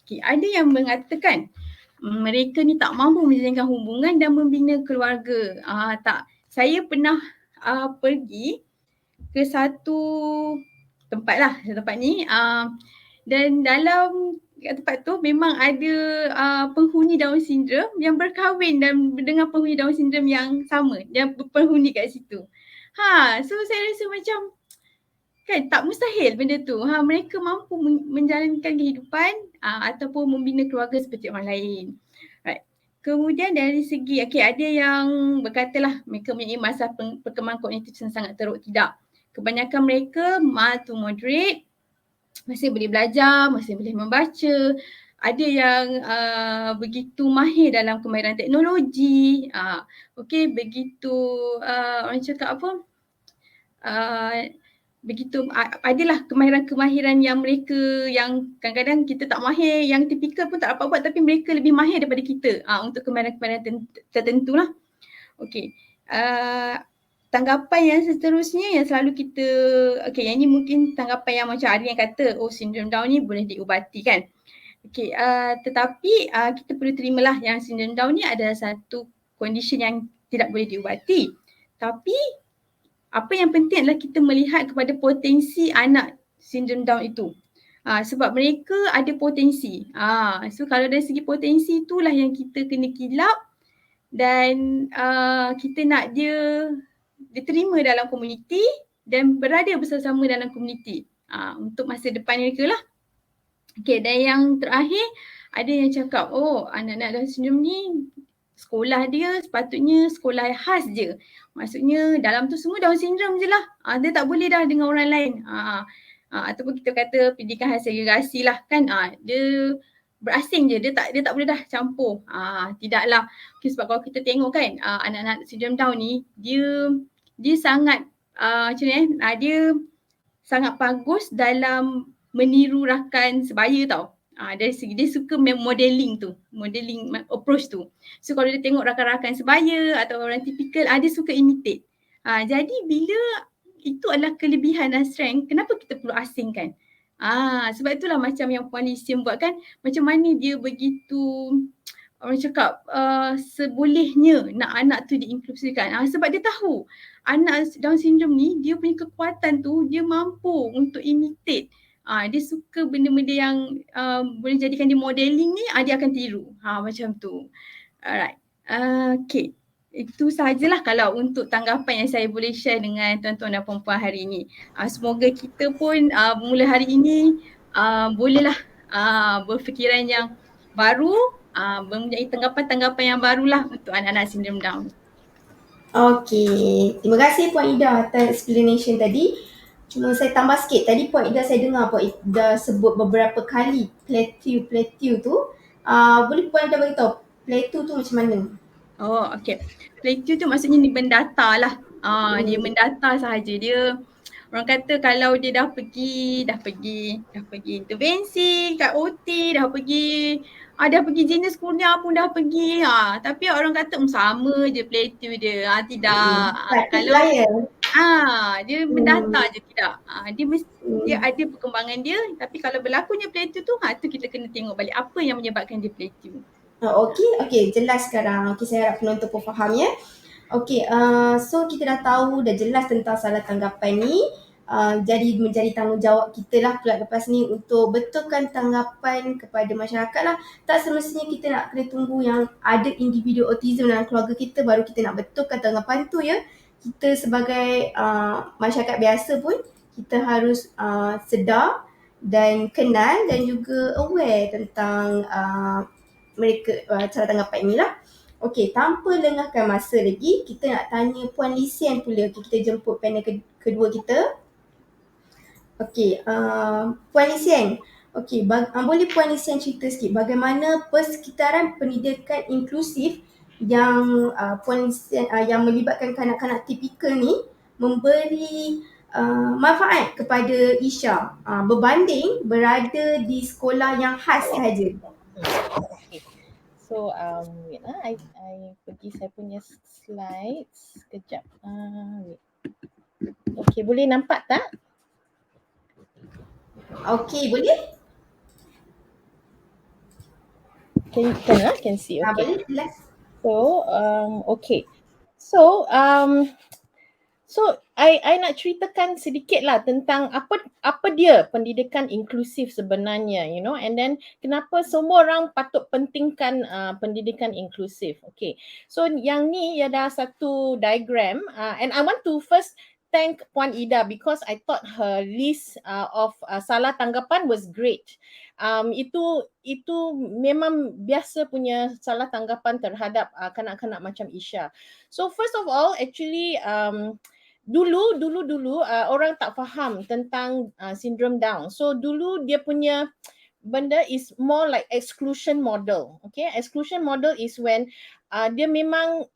Okay. Ada yang mengatakan mereka ni tak mampu menjalinkan hubungan dan membina keluarga. Saya pernah pergi ke satu tempat ni, dan dalam tempat tu memang ada penghuni Down syndrome yang berkahwin dengan penghuni Down syndrome yang sama, yang penghuni kat situ. So saya rasa macam kan tak mustahil benda tu. Mereka mampu menjalankan kehidupan ataupun membina keluarga seperti orang lain. Right. Kemudian dari segi ada yang berkatalah mereka mempunyai masa perkembangan kognitif yang sangat teruk. Tidak. Kebanyakan mereka mild to moderate, masih boleh belajar, masih boleh membaca. Ada yang begitu mahir dalam kemahiran teknologi. Begitu orang cakap apa? Begitu adalah kemahiran-kemahiran yang mereka yang kadang-kadang kita tak mahir, yang tipikal pun tak dapat buat, tapi mereka lebih mahir daripada kita untuk kemahiran-kemahiran tertentu lah. Tanggapan yang seterusnya yang selalu kita, yang ni mungkin tanggapan yang macam ada yang kata sindrom Down ni boleh diubati kan. Tetapi kita perlu terimalah yang sindrom Down ni adalah satu condition yang tidak boleh diubati. Tapi apa yang penting adalah kita melihat kepada potensi anak sindrom Down itu. Sebab mereka ada potensi. So kalau dari segi potensi itulah yang kita kena kilap dan kita nak dia diterima dalam komuniti dan berada bersama-sama dalam komuniti untuk masa depan mereka lah. Dan yang terakhir ada yang cakap anak-anak Down syndrome ni sekolah dia sepatutnya sekolah khas je. Maksudnya dalam tu semua Down syndrome je lah. Dia tak boleh dah dengan orang lain. Ataupun kita kata pendidikan khas segregasi lah kan. Dia berasing je. Dia tak boleh dah campur. Tidaklah. Sebab kalau kita tengok kan anak-anak syndrome Down ni dia sangat macam ni dia sangat bagus dalam meniru rakan sebaya tau. Dari segi dia suka modeling approach tu. So kalau dia tengok rakan-rakan sebaya atau orang tipikal, dia suka imitate. Jadi bila itu adalah kelebihan dan strength, kenapa kita perlu asingkan? Sebab itulah macam yang Puan Lysium buat kan, macam mana dia begitu orang cakap sebolehnya nak anak tu diinklusikan. Sebab dia tahu anak Down syndrome ni dia punya kekuatan tu, dia mampu untuk imitate. Dia suka benda-benda yang boleh jadikan dia modeling ni, dia akan tiru. Macam tu. Alright. Okay. Itu sahajalah kalau untuk tanggapan yang saya boleh share dengan tuan-tuan dan puan-puan hari ini. Semoga kita pun mula hari ini bolehlah berfikiran yang baru, mempunyai tanggapan-tanggapan yang barulah untuk anak-anak sindrom Down. Okey. Terima kasih Puan Ida atas explanation tadi. Cuma saya tambah sikit. Tadi Puan Ida saya dengar Puan Ida sebut beberapa kali plateau tu. Boleh Puan Ida beritahu plateau tu macam mana? Okay. Plateau tu maksudnya ni mendata lah. Dia mendata sahaja. Dia Orang kata kalau dia dah pergi intervensi kat OT, dah pergi jenis kurnia pun dah pergi. Tapi orang kata sama je plateau dia. Tidak. Kalau Patutlah ya. dia mendata je tidak. Dia Hmm. ada perkembangan dia, tapi kalau berlakunya plateau tu, tu kita kena tengok balik apa yang menyebabkan dia plateau. Okey, jelas sekarang. Okey, saya harap penonton pun faham ya. Okey, so kita dah tahu, dah jelas tentang salah tanggapan ni. Jadi menjadi tanggungjawab kita lah pula lepas ni untuk betulkan tanggapan kepada masyarakat lah. Tak semestinya kita nak kena tunggu yang ada individu autism dalam keluarga kita baru kita nak betulkan tanggapan tu ya. Kita sebagai masyarakat biasa pun kita harus sedar dan kenal dan juga aware tentang mereka cara tanggapan inilah. Okey, tanpa lengahkan masa lagi, kita nak tanya Puan Lisian pula. Okay, kita jemput panel kedua kita. Okey, Puan Lisian. Okey, boleh Puan Lisian cerita sikit bagaimana persekitaran pendidikan inklusif yang Puan Lisian yang melibatkan kanak-kanak tipikal ni memberi manfaat kepada Isha berbanding berada di sekolah yang khas sahaja. Okay. So wait I pergi saya punya slides sekejap. Wait. Okay, boleh nampak tak? Okey, boleh? Can see. Okay. Boleh, jelas. So okay. So I nak ceritakan sedikit lah tentang apa dia pendidikan inklusif sebenarnya, you know, and then kenapa semua orang patut pentingkan pendidikan inklusif. Okay, so yang ni ada satu diagram and I want to first thank Puan Ida because I thought her list of salah tanggapan was great. Itu memang biasa punya salah tanggapan terhadap kanak-kanak macam Isha. So first of all, actually dulu orang tak faham tentang sindrom Down. So dulu dia punya benda is more like exclusion model. Okay, exclusion model is when dia memang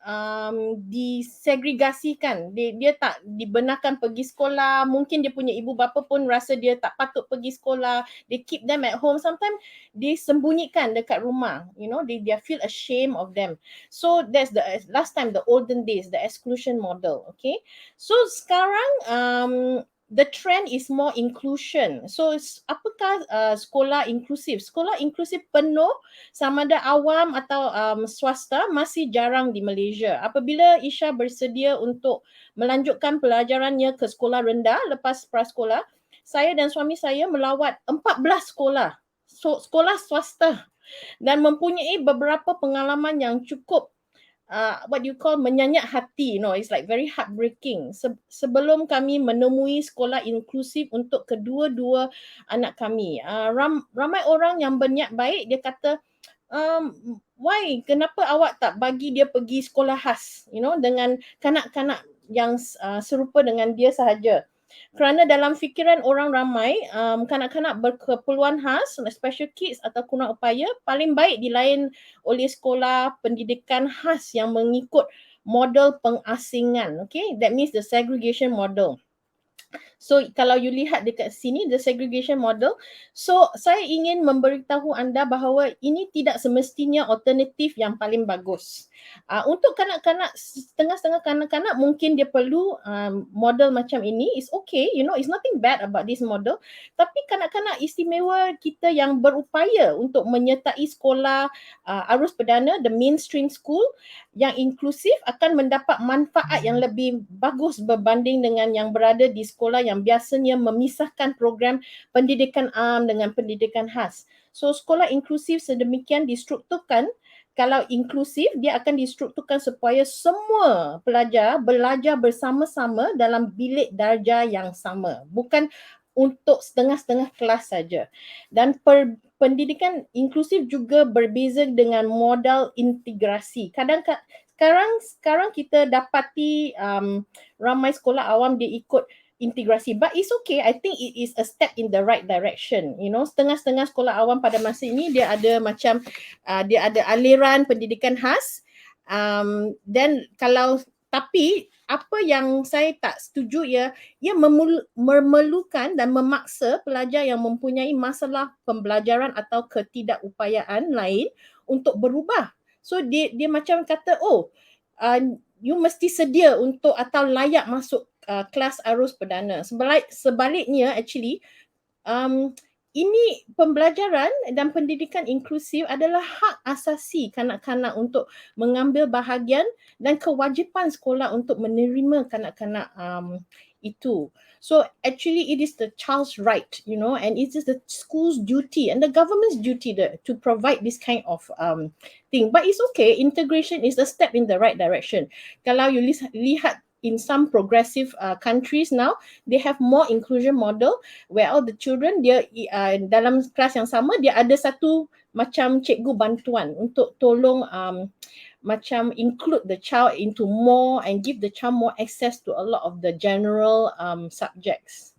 disegregasikan. Dia tak dibenarkan pergi sekolah. Mungkin dia punya ibu bapa pun rasa dia tak patut pergi sekolah. They keep them at home. Sometimes disembunyikan dekat rumah. You know, they feel ashamed of them. So that's the last time, the olden days, the exclusion model. Okay, so sekarang the trend is more inclusion. So apakah sekolah inklusif? Sekolah inklusif penuh sama ada awam atau swasta masih jarang di Malaysia. Apabila Isha bersedia untuk melanjutkan pelajarannya ke sekolah rendah lepas prasekolah, saya dan suami saya melawat 14 sekolah. So, sekolah swasta dan mempunyai beberapa pengalaman yang cukup what you call menyayat hati, you know, it's like very heartbreaking. Sebelum kami menemui sekolah inklusif untuk kedua-dua anak kami, ramai orang yang berniat baik dia kata, why, kenapa awak tak bagi dia pergi sekolah khas, you know, dengan kanak-kanak yang serupa dengan dia sahaja. Kerana dalam fikiran orang ramai, kanak-kanak berkeperluan khas, special kids atau kurang upaya paling baik dilayan oleh sekolah pendidikan khas yang mengikut model pengasingan. Okay, that means the segregation model. So kalau you lihat dekat sini, the segregation model. So saya ingin memberitahu anda bahawa ini tidak semestinya alternatif yang paling bagus. Untuk kanak-kanak, setengah-setengah kanak-kanak mungkin dia perlu model macam ini. It's okay, you know, it's nothing bad about this model. Tapi kanak-kanak istimewa kita yang berupaya untuk menyertai sekolah arus perdana, the mainstream school yang inklusif akan mendapat manfaat yang lebih bagus berbanding dengan yang berada di sekolah yang biasanya memisahkan program pendidikan am dengan pendidikan khas. So sekolah inklusif sedemikian distrukturkan. Kalau inklusif, dia akan distrukturkan supaya semua pelajar belajar bersama-sama dalam bilik darjah yang sama. Bukan untuk setengah-setengah kelas saja. Dan pendidikan inklusif juga berbeza dengan modal integrasi. Sekarang kita dapati ramai sekolah awam dia ikut integrasi, but it's okay. I think it is a step in the right direction. You know, setengah-setengah sekolah awam pada masa ini dia ada macam dia ada aliran pendidikan khas. Dan tapi apa yang saya tak setuju ia memerlukan dan memaksa pelajar yang mempunyai masalah pembelajaran atau ketidakupayaan lain untuk berubah. So dia macam kata, you mesti sedia untuk atau layak masuk kelas arus perdana. Sebaliknya actually ini pembelajaran dan pendidikan inklusif adalah hak asasi kanak-kanak untuk mengambil bahagian dan kewajipan sekolah untuk menerima kanak-kanak itu. So actually it is the child's right, and it is the school's duty and the government's duty to provide this kind of thing. But it's okay, integration is a step in the right direction. Kalau you lihat in some progressive countries now, they have more inclusion model where all the children dia dalam kelas yang sama dia ada satu macam cikgu bantuan untuk tolong macam include the child into more and give the child more access to a lot of the general subjects.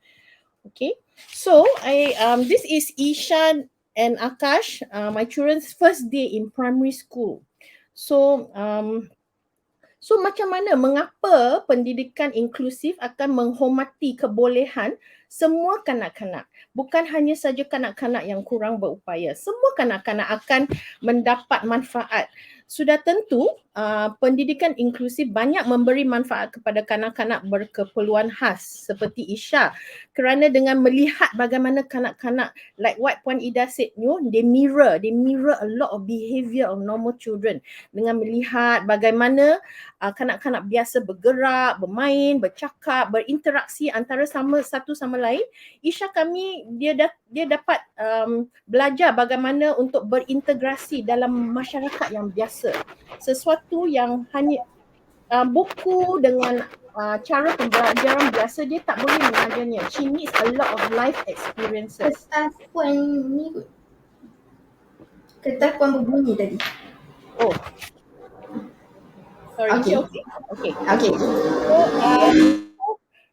Okay, so this is Ishan and Akash, my children's first day in primary school. So macam mana, mengapa pendidikan inklusif akan menghormati kebolehan semua kanak-kanak? Bukan hanya saja kanak-kanak yang kurang berupaya. Semua kanak-kanak akan mendapat manfaat. Sudah tentu pendidikan inklusif banyak memberi manfaat kepada kanak-kanak berkeperluan khas seperti Isha, kerana dengan melihat bagaimana kanak-kanak, like what Puan Ida said, they mirror a lot of behavior of normal children dengan melihat bagaimana kanak-kanak biasa bergerak, bermain, bercakap, berinteraksi antara satu sama lain. Isha kami dia dapat belajar bagaimana untuk berintegrasi dalam masyarakat yang biasa. Sesuatu yang hanya buku dengan cara pembelajaran biasa dia tak boleh mengajarnya. She needs a lot of life experiences. Kertas puan ni kot. Kertas puan berbunyi tadi. Oh. Sorry. Okay. So,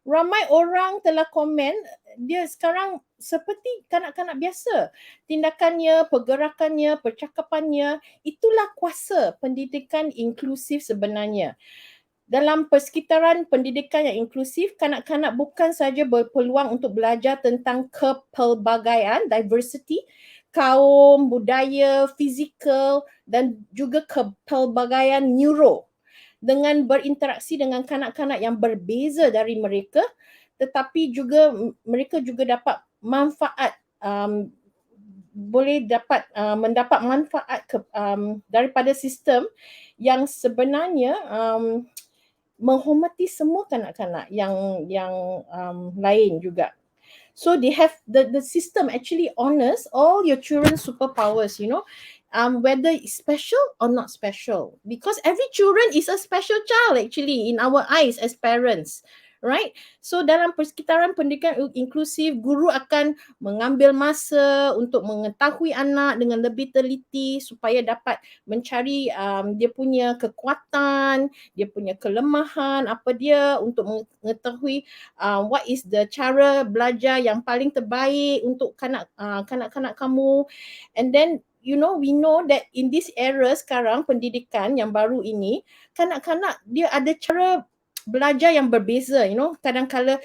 ramai orang telah komen dia sekarang seperti kanak-kanak biasa. Tindakannya, pergerakannya, percakapannya, itulah kuasa pendidikan inklusif sebenarnya. Dalam persekitaran pendidikan yang inklusif, kanak-kanak bukan saja berpeluang untuk belajar tentang kepelbagaian, diversity, kaum, budaya, fizikal dan juga kepelbagaian neuro. Dengan berinteraksi dengan kanak-kanak yang berbeza dari mereka, tetapi juga mereka juga dapat manfaat, boleh dapat mendapat manfaat daripada sistem yang sebenarnya menghormati semua kanak-kanak yang lain juga. So they have the system actually honors all your children's superpowers, whether it's special or not special, because every children is a special child actually in our eyes as parents. Right? So dalam persekitaran pendidikan inklusif, guru akan mengambil masa untuk mengetahui anak dengan lebih teliti supaya dapat mencari dia punya kekuatan, dia punya kelemahan, apa dia, untuk mengetahui what is the cara belajar yang paling terbaik untuk kanak-kanak kamu. And then we know that in this era sekarang pendidikan yang baru ini, kanak-kanak dia ada cara belajar yang berbeza, kadang-kala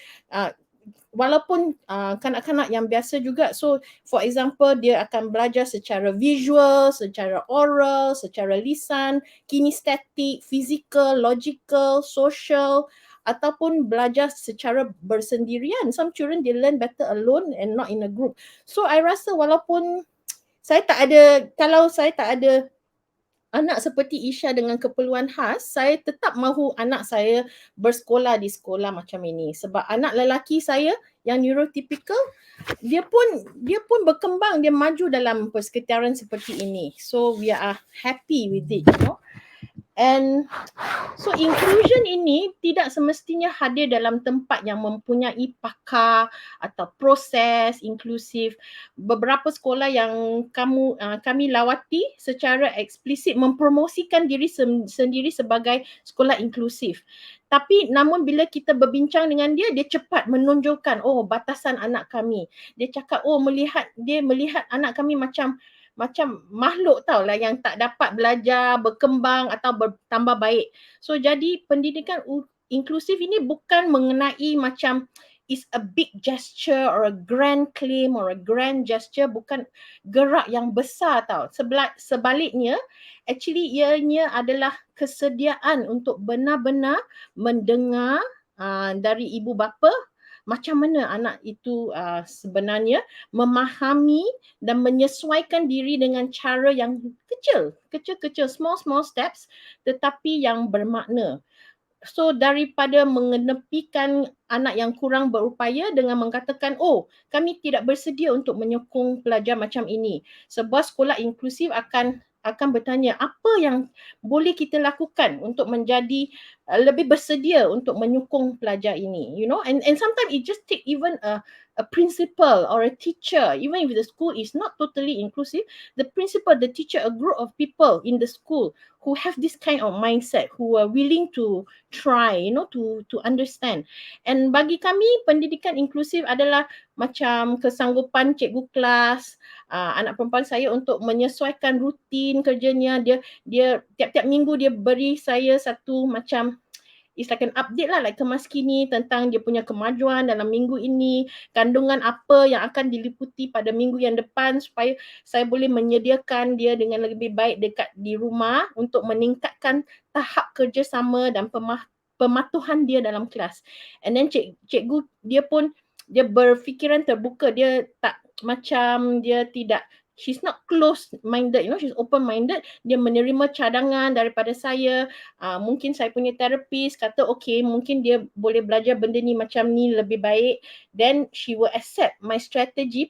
walaupun kanak-kanak yang biasa juga. So for example, dia akan belajar secara visual, secara oral, secara lisan, kinestetik, physical, logical, social, ataupun belajar secara bersendirian. Some children they learn better alone and not in a group. So I rasa walaupun kalau saya tak ada anak seperti Isha dengan keperluan khas, saya tetap mahu anak saya bersekolah di sekolah macam ini. Sebab anak lelaki saya yang neurotypical, dia pun berkembang, dia maju dalam persekitaran seperti ini. So we are happy with it, And so inclusion ini tidak semestinya hadir dalam tempat yang mempunyai pakar atau proses inklusif. Beberapa sekolah yang kami lawati secara eksplisit mempromosikan diri sendiri sebagai sekolah inklusif. Tapi namun bila kita berbincang dengan dia cepat menonjolkan batasan anak kami. Dia cakap dia melihat anak kami macam makhluk lah yang tak dapat belajar, berkembang atau bertambah baik. So jadi pendidikan inklusif ini bukan mengenai macam is a big gesture or a grand claim or a grand gesture, bukan gerak yang besar tau. Sebaliknya, actually ianya adalah kesediaan untuk benar-benar mendengar dari ibu bapa macam mana anak itu sebenarnya memahami dan menyesuaikan diri dengan cara yang kecil, small steps tetapi yang bermakna. So daripada mengenepikan anak yang kurang berupaya dengan mengatakan, oh kami tidak bersedia untuk menyokong pelajar macam ini. Sebuah sekolah inklusif akan bertanya apa yang boleh kita lakukan untuk menjadi lebih bersedia untuk menyokong pelajar ini, you know, and sometimes it just take even a principal or a teacher, even if the school is not totally inclusive, the principal, the teacher, a group of people in the school who have this kind of mindset, who are willing to try, you know, to understand. And bagi kami pendidikan inklusif adalah macam kesanggupan cikgu kelas, anak perempuan saya untuk menyesuaikan rutin kerjanya. Dia tiap-tiap minggu dia beri saya satu macam, it's like an update lah, like kemas kini tentang dia punya kemajuan dalam minggu ini, kandungan apa yang akan diliputi pada minggu yang depan supaya saya boleh menyediakan dia dengan lebih baik dekat di rumah untuk meningkatkan tahap kerjasama dan pematuhan dia dalam kelas. And then cikgu dia pun dia berfikiran terbuka, dia tak macam dia tidak, she's not close minded, you know, she's open minded. Dia menerima cadangan daripada saya. Mungkin saya punya terapis kata okay, mungkin dia boleh belajar benda ni macam ni lebih baik, then she will accept my strategy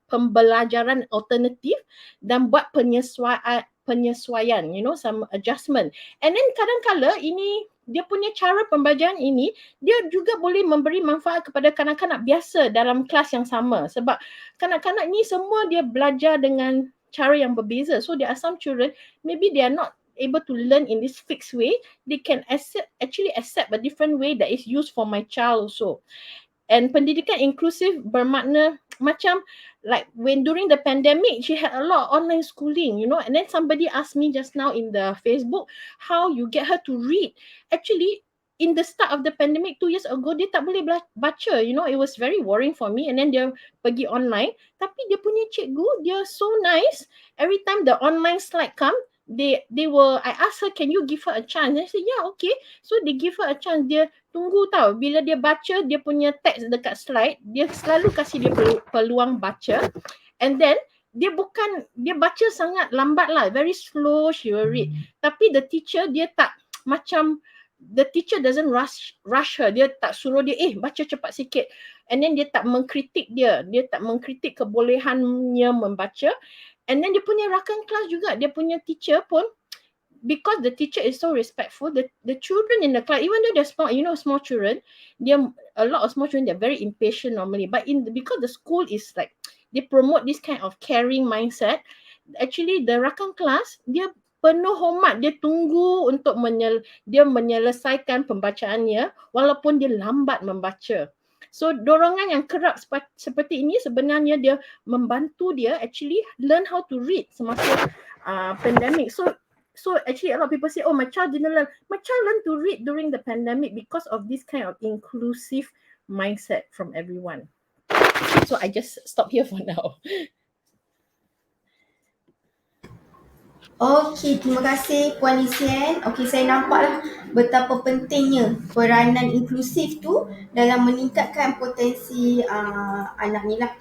pembelajaran alternatif dan buat penyesuaian, you know, some adjustment. And then kadang-kala ini dia punya cara pembelajaran ini, dia juga boleh memberi manfaat kepada kanak-kanak biasa dalam kelas yang sama. Sebab kanak-kanak ni semua dia belajar dengan cara yang berbeza. So there are some children, maybe they are not able to learn in this fixed way. They can actually accept a different way that is used for my child also. And pendidikan inklusif bermakna macam like when during the pandemic, she had a lot of online schooling, you know, and then somebody asked me just now in the Facebook, how you get her to read. Actually, in the start of the pandemic 2 years ago, dia tak boleh baca, you know, it was very worrying for me. And then dia pergi online, tapi dia punya cikgu, dia so nice. Every time the online slide come, they were, I asked her, can you give her a chance? And I said, yeah, okay. So they give her a chance. Dia tunggu tau, bila dia baca dia punya teks dekat slide, dia selalu kasih dia peluang baca. And then dia baca sangat lambat lah, very slow she will read. Tapi the teacher dia tak macam, the teacher doesn't rush her. Dia tak suruh dia baca cepat sikit. And then dia tak mengkritik dia tak mengkritik kebolehannya membaca. And then dia punya rakan kelas juga, dia punya teacher pun, because the teacher is so respectful, the children in the class, even though they're small, you know, small children, a lot of small children, they're very impatient normally. But because the school is like, they promote this kind of caring mindset, actually the rakan kelas, dia penuh hormat, dia tunggu untuk dia menyelesaikan pembacaannya walaupun dia lambat membaca. So dorongan yang kerap seperti ini sebenarnya dia membantu dia actually learn how to read semasa pandemic. So actually a lot of people say, oh, my child didn't learn. My child learned to read during the pandemic because of this kind of inclusive mindset from everyone. So I just stop here for now. Okey, terima kasih Puan Lisien. Okey, saya nampaklah betapa pentingnya peranan inklusif tu dalam meningkatkan potensi anak ni lah,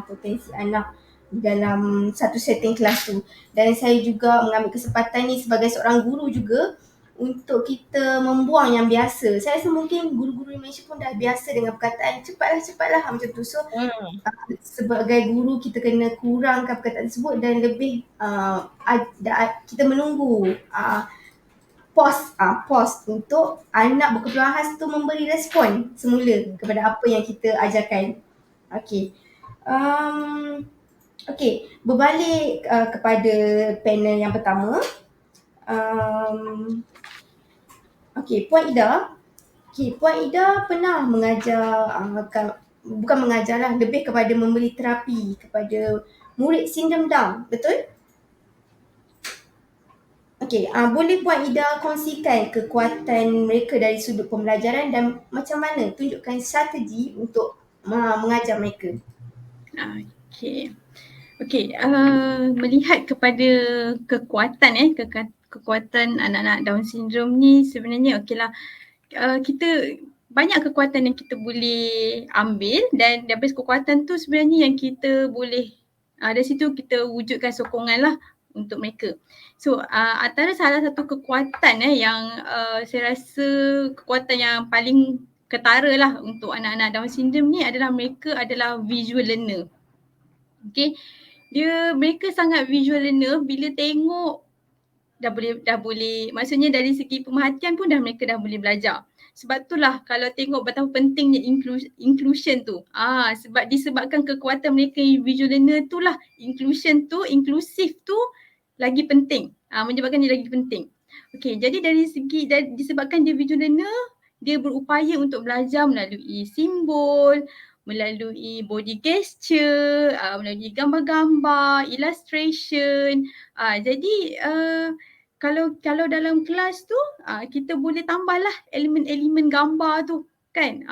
potensi anak dalam satu setting kelas tu. Dan saya juga mengambil kesempatan ni sebagai seorang guru juga untuk kita membuang yang biasa. Saya rasa mungkin guru-guru di Malaysia pun dah biasa dengan perkataan cepatlah macam tu. So sebagai guru kita kena kurangkan perkataan tersebut dan lebih kita menunggu pause untuk anak berkeperluan khas tu memberi respon semula kepada apa yang kita ajarkan. Okey. Okey, berbalik kepada panel yang pertama. Okey, Puan Ida. Okey, Puan Ida pernah mengajar, bukan mengajarlah, lebih kepada memberi terapi kepada murid sindrom Down, betul? Okey, boleh Puan Ida kongsikan kekuatan mereka dari sudut pembelajaran dan macam mana tunjukkan strategi untuk mengajar mereka. Okey. Okey, melihat kepada kekuatan kekuatan anak-anak Down syndrome ni sebenarnya okeylah, kita banyak kekuatan yang kita boleh ambil dan daripada kekuatan tu sebenarnya yang kita boleh dari situ kita wujudkan sokongan lah untuk mereka. So antara salah satu kekuatan yang saya rasa kekuatan yang paling ketara lah untuk anak-anak Down syndrome ni adalah mereka adalah visual learner. Okay, mereka sangat visual learner. Bila tengok dah boleh maksudnya dari segi pemerhatian pun mereka dah boleh belajar. Sebab itulah kalau tengok betapa pentingnya inclusion tu. Disebabkan kekuatan mereka visual learner tu lah, inclusion tu, inklusif tu lagi penting. Menyebabkan dia lagi penting. Okey, jadi dari segi disebabkan dia visual learner, dia berupaya untuk belajar melalui simbol, melalui body gesture, melalui gambar-gambar, illustration. Jadi kalau dalam kelas tu kita boleh tambahlah elemen-elemen gambar tu kan.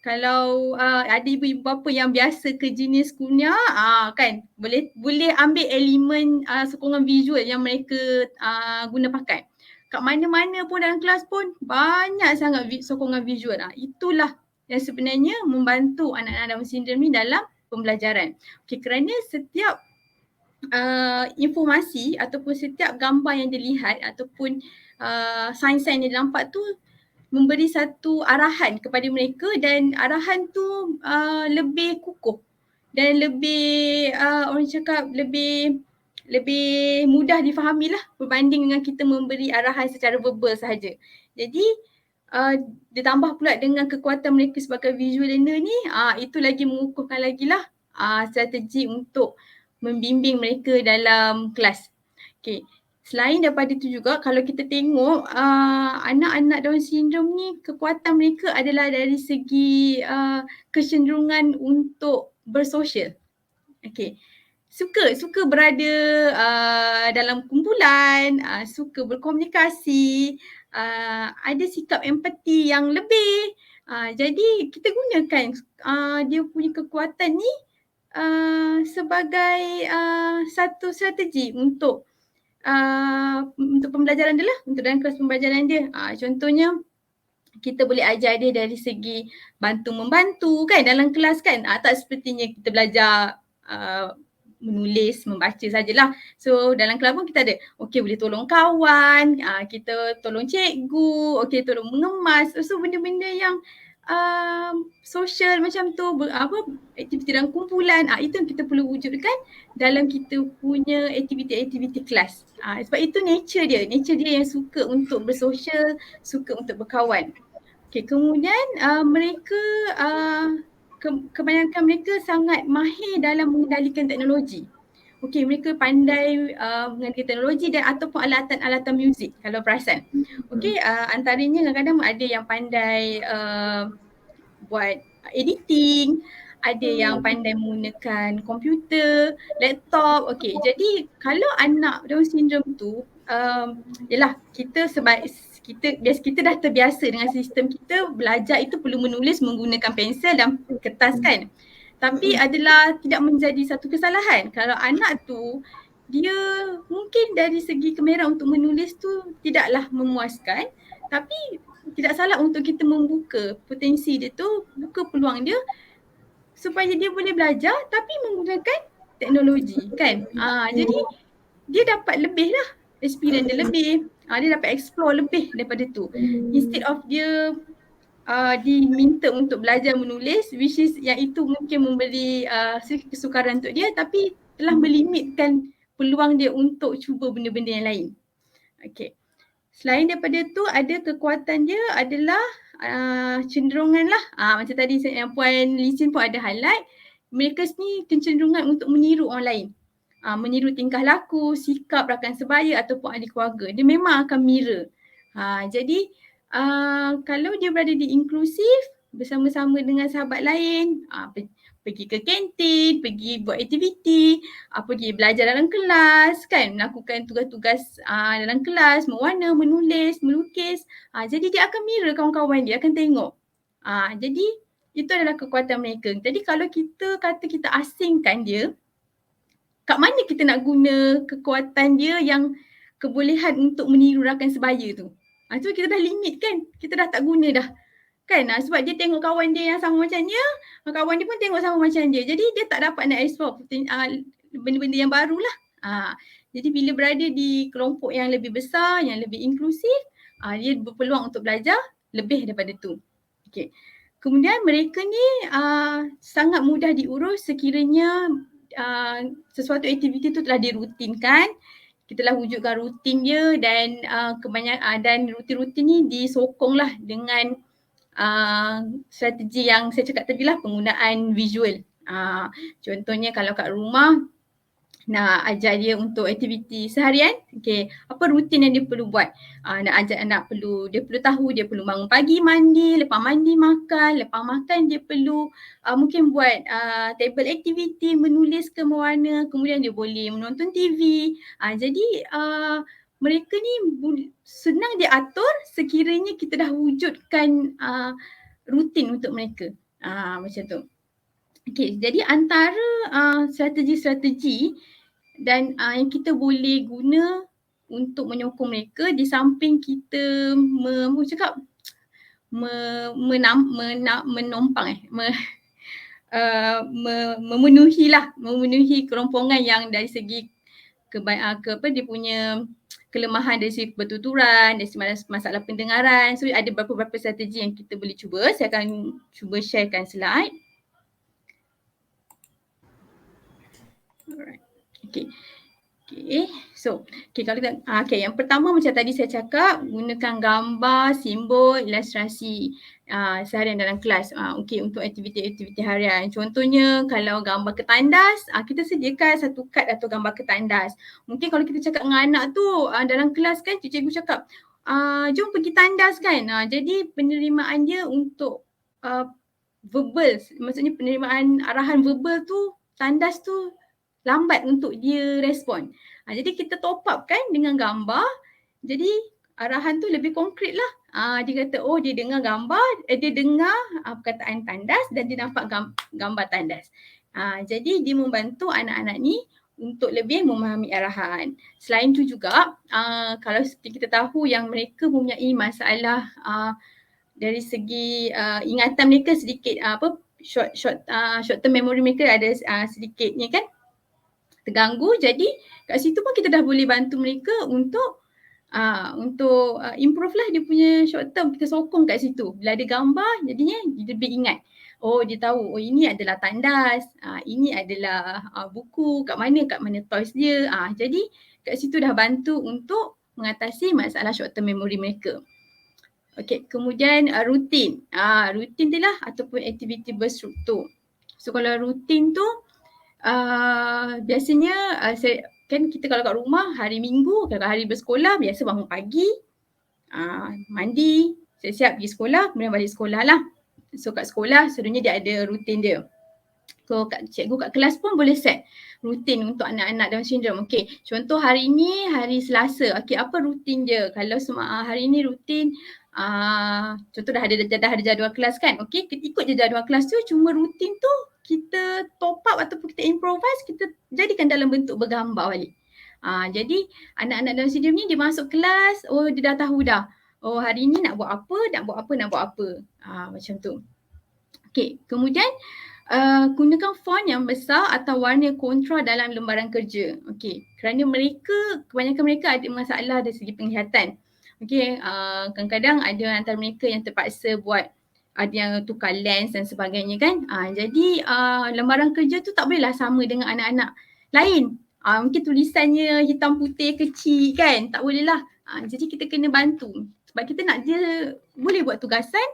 Kalau ada ibu-ibu bapa yang biasa ke junior schoolnya kan boleh ambil elemen sokongan visual yang mereka guna pakai. Kat mana-mana pun dalam kelas pun banyak sangat sokongan visual. Itulah yang sebenarnya membantu anak-anak Down syndrome ni dalam pembelajaran. Okay, kerana setiap informasi ataupun setiap gambar yang dilihat ataupun sign-sign yang nampak tu memberi satu arahan kepada mereka dan arahan tu lebih kukuh dan lebih orang cakap lebih mudah difahami lah berbanding dengan kita memberi arahan secara verbal sahaja. Jadi ditambah pula dengan kekuatan mereka sebagai visual learner ni, itu lagi mengukuhkan lagi lah strategi untuk membimbing mereka dalam kelas. Okay. Selain daripada itu juga kalau kita tengok anak-anak Down syndrome ni kekuatan mereka adalah dari segi kecenderungan untuk bersosial. Okay. Suka berada dalam kumpulan, suka berkomunikasi, ada sikap empati yang lebih. Jadi kita gunakan dia punya kekuatan ni sebagai satu strategi untuk pembelajaran dia lah, untuk dalam kelas pembelajaran dia. Contohnya kita boleh ajar dia dari segi bantu-membantu kan dalam kelas kan. Tak sepertinya kita belajar menulis, membaca sajalah. So dalam kelas pun kita ada, okey boleh tolong kawan, kita tolong cikgu, okey tolong mengemas. So benda-benda yang social macam tu, aktiviti dalam kumpulan, itu yang kita perlu wujudkan dalam kita punya aktiviti-aktiviti kelas. Sebab itu nature dia yang suka untuk bersosial, suka untuk berkawan. Okay, kemudian mereka kebanyakan mereka sangat mahir dalam mengendalikan teknologi. Okey, mereka pandai mengendalikan teknologi dan ataupun alatan-alatan muzik kalau perasan. Okey, antaranya kadang-kadang ada yang pandai buat editing, ada yang pandai menggunakan komputer, laptop. Okey, jadi kalau anak Down syndrome tu yalah kita dah terbiasa dengan sistem kita belajar itu perlu menulis menggunakan pensel dan kertas kan. Tapi adalah tidak menjadi satu kesalahan kalau anak tu dia mungkin dari segi kamera untuk menulis tu tidaklah memuaskan, tapi tidak salah untuk kita membuka potensi dia tu, buka peluang dia supaya dia boleh belajar tapi menggunakan teknologi kan. Jadi dia dapat lebih lah, experience dia lebih, dia dapat explore lebih daripada tu. Instead of dia diminta untuk belajar menulis, which is yang itu mungkin memberi kesukaran untuk dia, tapi telah melimitkan peluang dia untuk cuba benda-benda yang lain. Okay. Selain daripada tu ada kekuatan dia adalah cenderungan lah. Macam tadi yang Puan Lin pun ada highlight, mereka ni kecenderungan untuk meniru orang lain. Meniru tingkah laku, sikap rakan sebaya ataupun ahli keluarga. Dia memang akan mirror. Jadi kalau dia berada di inklusif bersama-sama dengan sahabat lain, pergi ke kantin, pergi buat aktiviti, pergi belajar dalam kelas kan, melakukan tugas-tugas dalam kelas, mewarna, menulis, melukis. Jadi dia akan mirror kawan-kawan dia, akan tengok. Jadi itu adalah kekuatan mereka. Jadi kalau kita kata kita asingkan dia, kat mana kita nak guna kekuatan dia yang kebolehan untuk meniru rakan sebaya tu? So kita dah limit kan, kita dah tak guna dah. Kan, sebab dia tengok kawan dia yang sama macam dia, kawan dia pun tengok sama macam dia. Jadi dia tak dapat nak explore benda-benda yang baru lah. Jadi bila berada di kelompok yang lebih besar, yang lebih inklusif, dia berpeluang untuk belajar lebih daripada tu. Okay. Kemudian mereka ni sangat mudah diurus sekiranya sesuatu aktiviti tu telah dirutinkan. Kita telah wujudkan rutin dia dan dan rutin-rutin ni disokonglah dengan strategi yang saya cakap tadi lah, penggunaan visual. Contohnya kalau kat rumah nak ajar dia untuk aktiviti seharian, apa rutin yang dia perlu buat? Nak ajar anak dia perlu tahu dia perlu bangun pagi, mandi, lepas mandi makan, lepas makan dia perlu mungkin buat table activity, menulis ke mewarna, kemudian dia boleh menonton TV. Jadi mereka ni senang diatur sekiranya kita dah wujudkan rutin untuk mereka. Macam tu. Jadi antara strategi-strategi dan yang kita boleh guna untuk menyokong mereka di samping kita memenuhi kerompongan yang dari segi dia punya kelemahan dari segi kebertuturan, dari segi masalah pendengaran. So ada beberapa strategi yang kita boleh cuba. Saya akan cuba sharekan slide. Alright. So, kalau kita yang pertama macam tadi saya cakap, gunakan gambar, simbol, ilustrasi seharian dalam kelas untuk aktiviti-aktiviti harian. Contohnya kalau gambar ketandas, kita sediakan satu kad atau gambar ketandas. Mungkin kalau kita cakap dengan anak tu dalam kelas kan, cikgu cakap jom pergi tandas kan. Jadi penerimaan dia untuk verbal, maksudnya penerimaan arahan verbal tu, tandas tu lambat untuk dia respon. Jadi kita top up kan dengan gambar. Jadi arahan tu lebih konkret lah. Dia kata dia dengar gambar, dia dengar perkataan tandas dan dia nampak gambar tandas. Jadi dia membantu anak-anak ni untuk lebih memahami arahan. Selain tu juga kalau seperti kita tahu yang mereka mempunyai masalah dari segi ingatan mereka sedikit short term memory mereka ada sedikit ni kan terganggu. Jadi kat situ pun kita dah boleh bantu mereka untuk improve lah dia punya short term. Kita sokong kat situ. Bila ada gambar jadinya dia lebih ingat. Dia tahu ini adalah tandas, ini adalah buku, kat mana toys dia. Jadi kat situ dah bantu untuk mengatasi masalah short term memory mereka. Kemudian rutin. Rutin tu lah ataupun aktiviti berstruktur. So kalau rutin tu biasanya kita kalau kat rumah hari Minggu, kalau hari bersekolah biasa bangun pagi, mandi, siap-siap pergi sekolah, kemudian balik sekolah lah. So kat sekolah sebenarnya dia ada rutin dia. So cikgu kat kelas pun boleh set rutin untuk anak-anak Down syndrome. Contoh hari ni hari Selasa, apa rutin dia? Kalau hari ni rutin contoh dah ada jadual kelas kan. Kita ikut je jadual kelas tu, cuma rutin tu kita top up ataupun kita improvise, kita jadikan dalam bentuk bergambar balik. Jadi anak-anak Down syndrome ni dia masuk kelas, dia dah tahu dah. Hari ni nak buat apa. Macam tu. Kemudian gunakan font yang besar atau warna kontra dalam lembaran kerja. Kerana kebanyakan mereka ada masalah dari segi penglihatan. Kadang-kadang ada antara mereka yang terpaksa buat, ada yang tukar lens dan sebagainya kan. Jadi lembaran kerja tu tak bolehlah sama dengan anak-anak lain. Mungkin tulisannya hitam putih kecil kan, tak boleh lah. Jadi kita kena bantu sebab kita nak dia boleh buat tugasan.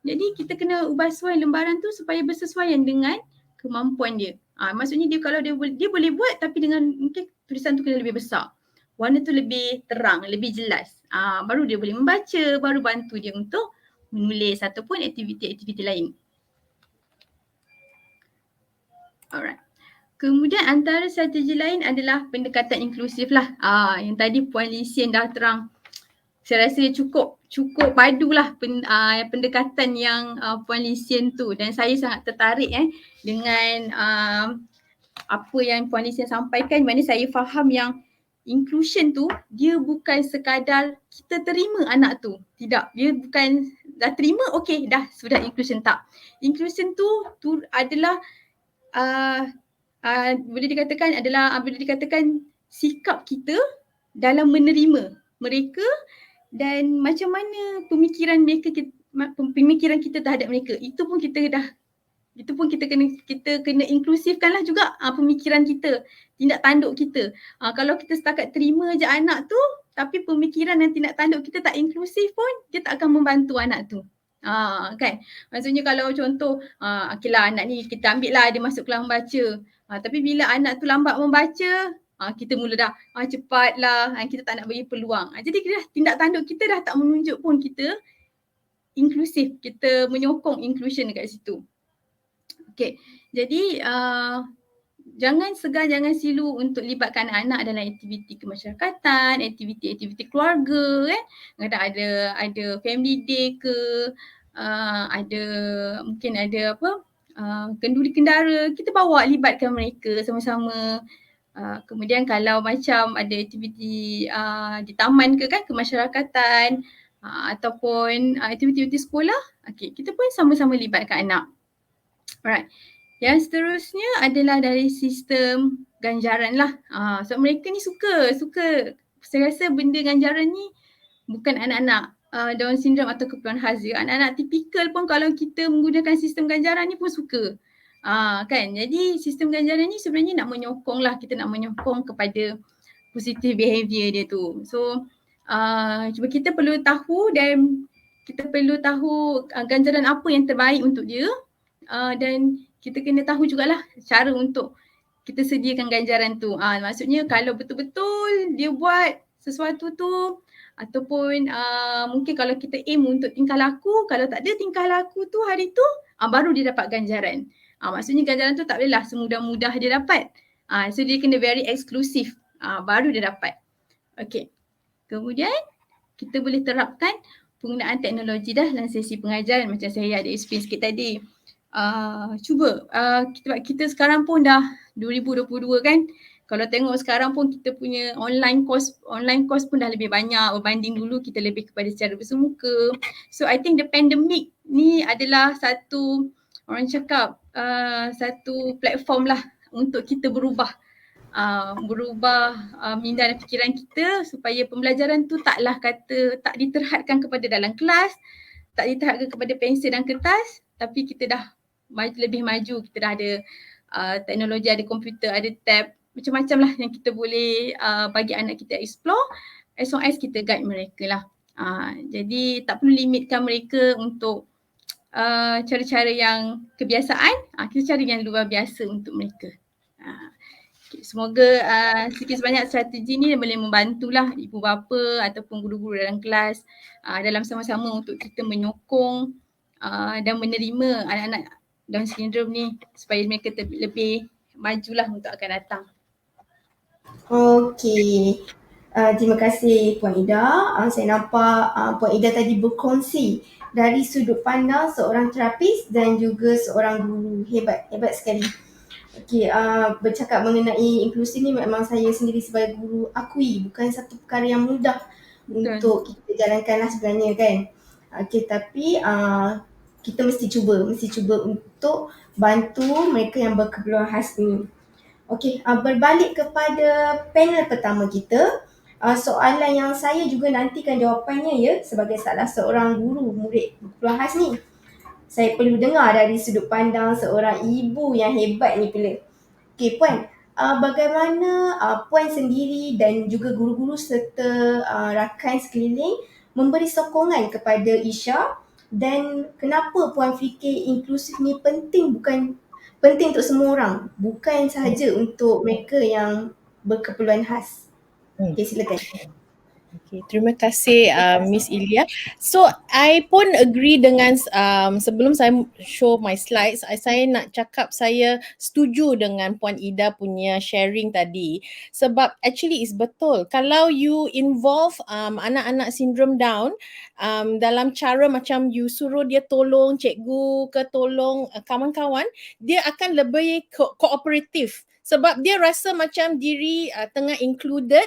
Jadi kita kena ubah suai lembaran tu supaya bersesuaian dengan kemampuan dia. Maksudnya dia kalau dia boleh buat tapi dengan mungkin tulisan tu kena lebih besar. Warna tu lebih terang, lebih jelas. Baru dia boleh membaca, baru bantu dia untuk menulis ataupun aktiviti-aktiviti lain. Alright. Kemudian antara strategi lain adalah pendekatan inklusif lah. Yang tadi Puan Lee Hsien dah terang. Saya rasa cukup padulah pendekatan yang Puan Lee Hsien tu, dan saya sangat tertarik dengan apa yang Puan Lee Hsien sampaikan, mana saya faham yang inclusion tu dia bukan sekadar kita terima anak tu. Tidak, dia bukan dah terima okey dah sudah inclusion, tak. Inclusion tu adalah boleh dikatakan sikap kita dalam menerima mereka dan macam mana pemikiran kita terhadap mereka. Itu pun kita kena inklusifkanlah juga pemikiran kita, tindak tanduk kita. Kalau kita setakat terima je anak tu tapi pemikiran dan tindak tanduk kita tak inklusif pun, dia tak akan membantu anak tu. Kan? Maksudnya kalau contoh okeylah anak ni kita ambil lah dia masuk kelas membaca. Tapi bila anak tu lambat membaca, kita mula dah cepatlah, kita tak nak bagi peluang. Jadi tindak tanduk kita dah tak menunjuk pun kita inklusif, kita menyokong inclusion dekat situ. Okey. Jadi jangan segan, jangan silu untuk libatkan anak dalam aktiviti kemasyarakatan, aktiviti keluarga Kadang ada family day ke, mungkin ada kenduri kendara, kita bawa libatkan mereka sama-sama. Kemudian kalau macam ada aktiviti di taman ke kemasyarakatan ataupun aktiviti sekolah, kita pun sama-sama libatkan anak. Alright. Yang seterusnya adalah dari sistem ganjaran lah. So mereka ni suka. Saya rasa benda ganjaran ni bukan anak-anak Down syndrome atau keperluan khas je. Anak-anak tipikal pun kalau kita menggunakan sistem ganjaran ni pun suka. Kan? Jadi sistem ganjaran ni sebenarnya nak menyokong lah. Kita nak menyokong kepada positive behaviour dia tu. So cuba kita perlu tahu dan kita perlu tahu ganjaran apa yang terbaik untuk dia. Dan kita kena tahu jugalah cara untuk kita sediakan ganjaran tu. Maksudnya kalau betul-betul dia buat sesuatu tu ataupun mungkin kalau kita aim untuk tingkah laku, kalau tak ada tingkah laku tu hari tu, baru dia dapat ganjaran. Maksudnya ganjaran tu tak bolehlah semudah-mudah dia dapat. So dia kena very eksklusif, baru dia dapat. Okay. Kemudian kita boleh terapkan penggunaan teknologi dah dalam sesi pengajaran macam saya ada explain sikit tadi. Cuba kita sekarang pun dah 2022 kan. Kalau tengok sekarang pun kita punya online course pun dah lebih banyak berbanding dulu kita lebih kepada secara bersemuka. So I think the pandemic ni adalah satu satu platform lah untuk kita berubah minda dan fikiran kita supaya pembelajaran tu tak diterhadkan kepada dalam kelas, tak diterhadkan kepada pensel dan kertas, tapi kita dah lebih maju, kita dah ada teknologi, ada komputer, ada tab, macam-macam lah yang kita boleh bagi anak kita explore as long as kita guide mereka lah. Jadi tak perlu limitkan mereka untuk cara-cara yang kebiasaan, kita cari yang luar biasa untuk mereka. Semoga sikit sebanyak strategi ni boleh membantulah ibu bapa ataupun guru-guru dalam kelas dalam sama-sama untuk kita menyokong dan menerima anak-anak Down syndrome ni supaya mereka lebih majulah untuk akan datang. Okey. Terima kasih Puan Ida. Saya nampak Puan Ida tadi berkongsi dari sudut pandang seorang terapis dan juga seorang guru. Hebat sekali. Okey, bercakap mengenai inklusi ni memang saya sendiri sebagai guru akui bukan satu perkara yang mudah untuk kita jalankan lah sebenarnya kan. Okey, tapi kita mesti cuba untuk bantu mereka yang berkeperluan khas ni. Okey, berbalik kepada panel pertama kita, soalan yang saya juga nantikan jawapannya ya sebagai salah seorang guru murid berkeperluan khas ni. Saya perlu dengar dari sudut pandang seorang ibu yang hebat ni pula. Okey Puan, bagaimana Puan sendiri dan juga guru-guru serta rakan sekeliling memberi sokongan kepada Isha, dan kenapa Puan fikir inklusif ni penting untuk semua orang, bukan sahaja untuk mereka yang berkeperluan khas? Okey, silakan. Okay, terima kasih Miss Ilya. So I pun agree dengan sebelum saya show my slides, saya nak cakap saya setuju dengan Puan Ida punya sharing tadi. Sebab actually is betul. Kalau you involve anak-anak sindrom Down dalam cara macam you suruh dia tolong cikgu ke tolong kawan-kawan, dia akan lebih kooperatif. Sebab dia rasa macam diri tengah included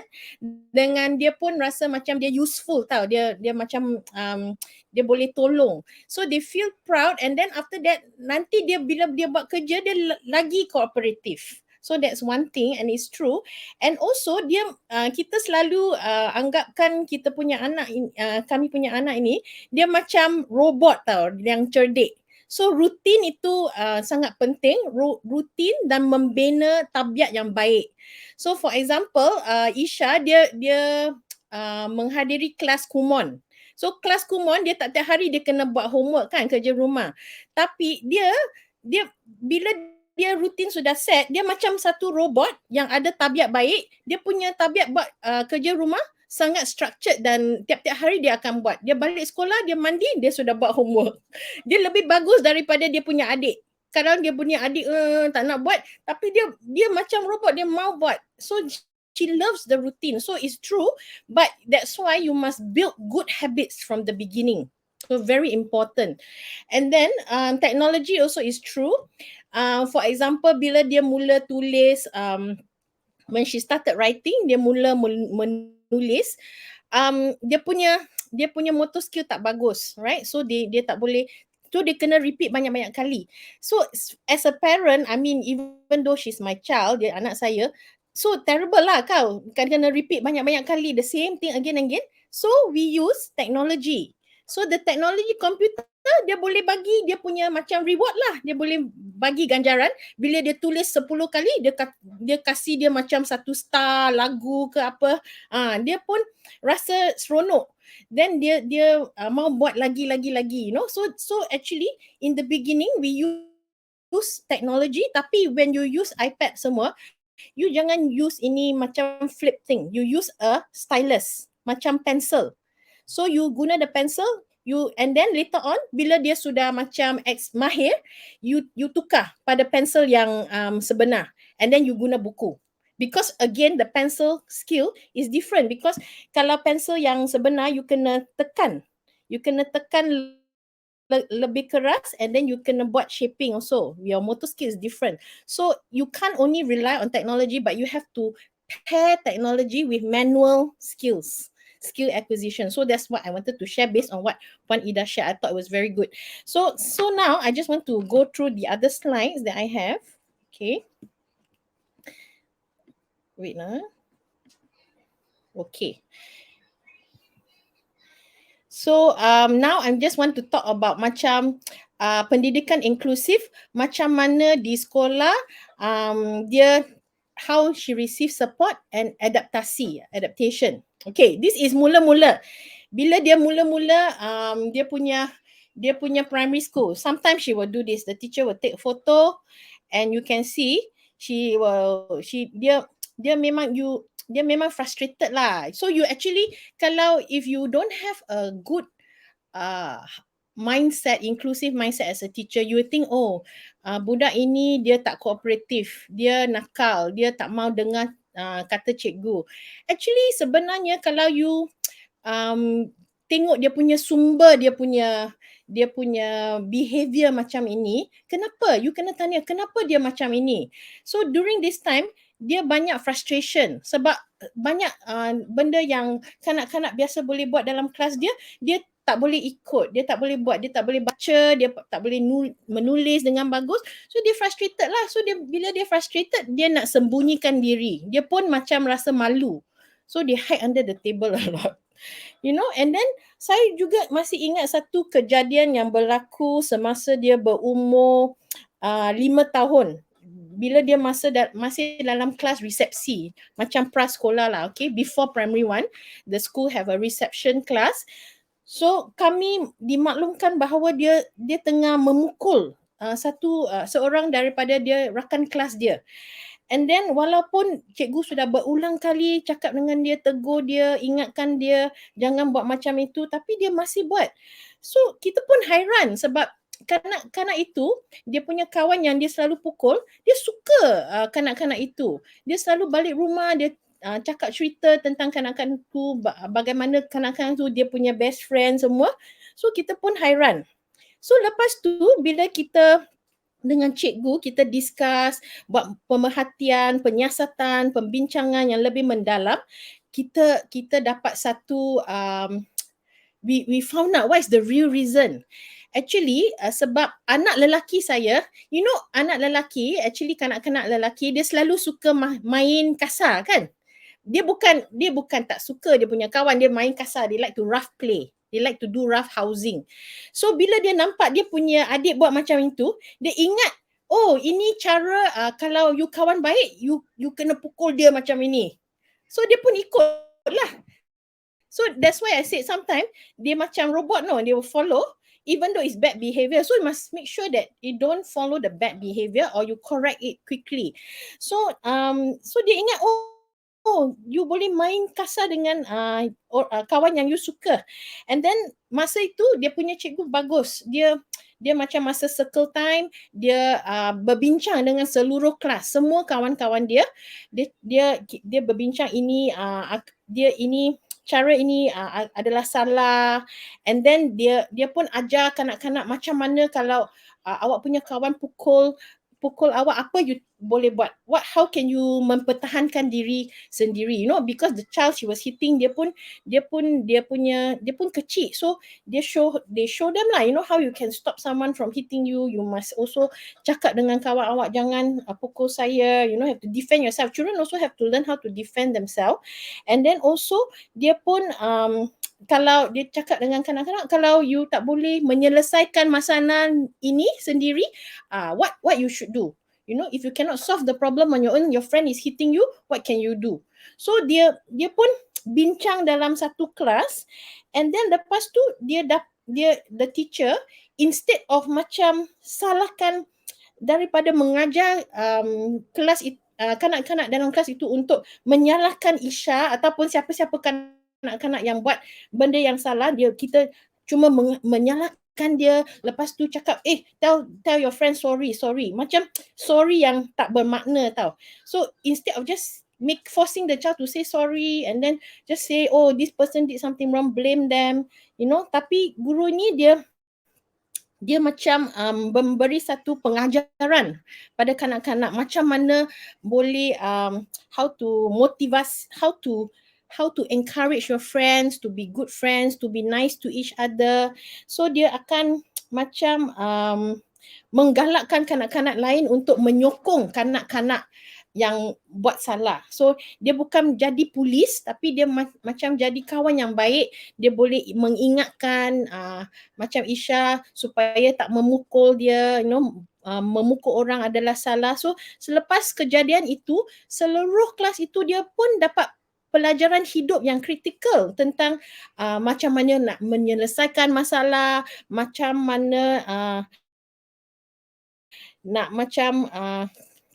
dengan dia pun rasa macam dia useful tau, dia macam dia boleh tolong, so they feel proud, and then after that nanti dia bila dia buat kerja dia lagi kooperatif. So that's one thing and it's true. And also dia kita selalu anggapkan kita punya anak kami punya anak ini dia macam robot tau, yang cerdik. So rutin itu sangat penting, rutin dan membina tabiat yang baik. So for example, Isha dia menghadiri kelas kumon. So kelas kumon dia tak tiap hari dia kena buat homework kan, kerja rumah. Tapi dia bila dia rutin sudah set, dia macam satu robot yang ada tabiat baik. Dia punya tabiat buat kerja rumah sangat structured dan tiap-tiap hari dia akan buat. Dia balik sekolah, dia mandi, dia sudah buat homework. Dia lebih bagus daripada dia punya adik. Kadang dia punya adik tak nak buat, tapi dia macam robot, dia mau buat. So she loves the routine. So it's true, but that's why you must build good habits from the beginning. So very important. And then technology also is true. For example, bila dia mula tulis, when she started writing, dia mula menulis, dia punya motor skill tak bagus, right? So dia tak boleh, so dia kena repeat banyak-banyak kali. So as a parent, I mean even though she's my child, dia anak saya, so terrible lah kau kena repeat banyak-banyak kali the same thing again and again. So we use technology. So the technology computer dia boleh bagi dia punya macam reward lah. Dia boleh bagi ganjaran bila dia tulis 10 kali, dia kasih dia macam 1 star lagu ke apa. Dia pun rasa seronok. Then dia mau buat lagi, you know. So actually in the beginning we use technology, tapi when you use iPad semua, you jangan use ini macam flip thing. You use a stylus, macam pencil. So you guna the pencil, and then later on bila dia sudah macam mahir, you tukar pada pencil yang sebenar, and then you guna buku. Because again the pencil skill is different, because kalau pencil yang sebenar you kena tekan lebih keras, and then you kena buat shaping also. Your motor skill is different. So you can't only rely on technology, but you have to pair technology with manual skills, skill acquisition. So that's what I wanted to share based on what Puan Ida shared. I thought it was very good. So now I just want to go through the other slides that I have. Okay. Wait lah. Okay. So now I just want to talk about macam pendidikan inklusif, macam mana di sekolah dia how she receive support and adaptation. Okay, this is mula-mula. Bila dia mula-mula dia punya primary school, sometimes she will do this. The teacher will take a photo and you can see dia memang frustrated lah. So you actually, kalau if you don't have a good mindset, inclusive mindset as a teacher, you think budak ini dia tak kooperatif, dia nakal, dia tak mau dengar kata cikgu. Actually sebenarnya kalau you tengok dia punya sumber, dia punya behavior macam ini, kenapa? You kena tanya kenapa dia macam ini. So during this time dia banyak frustration sebab banyak benda yang kanak-kanak biasa boleh buat dalam kelas dia tak boleh ikut, dia tak boleh buat, dia tak boleh baca, dia tak boleh menulis dengan bagus. So dia frustrated lah. So bila dia frustrated, dia nak sembunyikan diri. Dia pun macam rasa malu. So dia hide under the table a lot. You know, and then saya juga masih ingat satu kejadian yang berlaku semasa dia berumur 5 tahun. Bila dia masih dalam kelas resepsi, macam prasekolah lah, okay, before primary 1, the school have a reception class. So kami dimaklumkan bahawa dia tengah memukul seorang daripada dia rakan kelas dia. And then walaupun cikgu sudah berulang kali cakap dengan dia, tegur dia, ingatkan dia jangan buat macam itu, tapi dia masih buat. So kita pun hairan sebab kanak-kanak itu, dia punya kawan yang dia selalu pukul, dia suka kanak-kanak itu. Dia selalu balik rumah, dia cakap cerita tentang kanak-kanak tu, bagaimana kanak-kanak tu dia punya best friend semua. So kita pun hairan. So lepas tu bila kita dengan cikgu kita discuss, buat pemerhatian, penyiasatan, pembincangan yang lebih mendalam, kita dapat satu we found out what is the real reason. Actually sebab anak lelaki saya, you know anak lelaki, actually kanak-kanak lelaki dia selalu suka main kasar kan. Dia bukan tak suka dia punya kawan dia main kasar, they like to rough play. They like to do rough housing. So bila dia nampak dia punya adik buat macam itu, dia ingat, oh ini cara kalau you kawan baik, you kena pukul dia macam ini. So dia pun ikut lah. So that's why I said sometimes dia macam robot no, they will follow even though it's bad behavior. So you must make sure that you don't follow the bad behavior or you correct it quickly. So so dia ingat, oh you boleh main kasar dengan kawan yang you suka. And then masa itu dia punya cikgu bagus. Dia macam masa circle time, dia berbincang dengan seluruh kelas, semua kawan-kawan dia berbincang ini dia ini cara ini adalah salah. And then dia pun ajar kanak-kanak macam mana kalau awak punya kawan pukul awak, apa you boleh buat, how can you mempertahankan diri sendiri, you know, because the child she was hitting dia pun kecil. So they show them lah, you know, how you can stop someone from hitting you. You must also cakap dengan kawan awak, jangan pukul saya, you know, have to defend yourself. Children also have to learn how to defend themselves. And then also dia pun kalau dia cakap dengan kanak-kanak, kalau you tak boleh menyelesaikan masalah ini sendiri, what you should do. You know, if you cannot solve the problem on your own, your friend is hitting you, what can you do? So dia pun bincang dalam satu kelas, and then lepas tu dia the teacher, instead of macam salahkan, daripada mengajar kelas kanak-kanak dalam kelas itu untuk menyalahkan Isha ataupun siapa-siapa kanak-kanak yang buat benda yang salah, kita cuma menyalahkan dia, lepas tu cakap tell your friend sorry, macam sorry yang tak bermakna tau. So instead of just forcing the child to say sorry and then just say, oh this person did something wrong, blame them, you know, tapi guru ni dia macam memberi satu pengajaran pada kanak-kanak macam mana boleh how to motivate, how to encourage your friends to be good friends, to be nice to each other. So dia akan macam menggalakkan kanak-kanak lain untuk menyokong kanak-kanak yang buat salah. So dia bukan jadi polis, tapi dia macam jadi kawan yang baik. Dia boleh mengingatkan macam Isha supaya tak memukul dia, you know, memukul orang adalah salah. So selepas kejadian itu, seluruh kelas itu dia pun dapat pelajaran hidup yang kritikal tentang macam mana nak menyelesaikan masalah, macam mana nak macam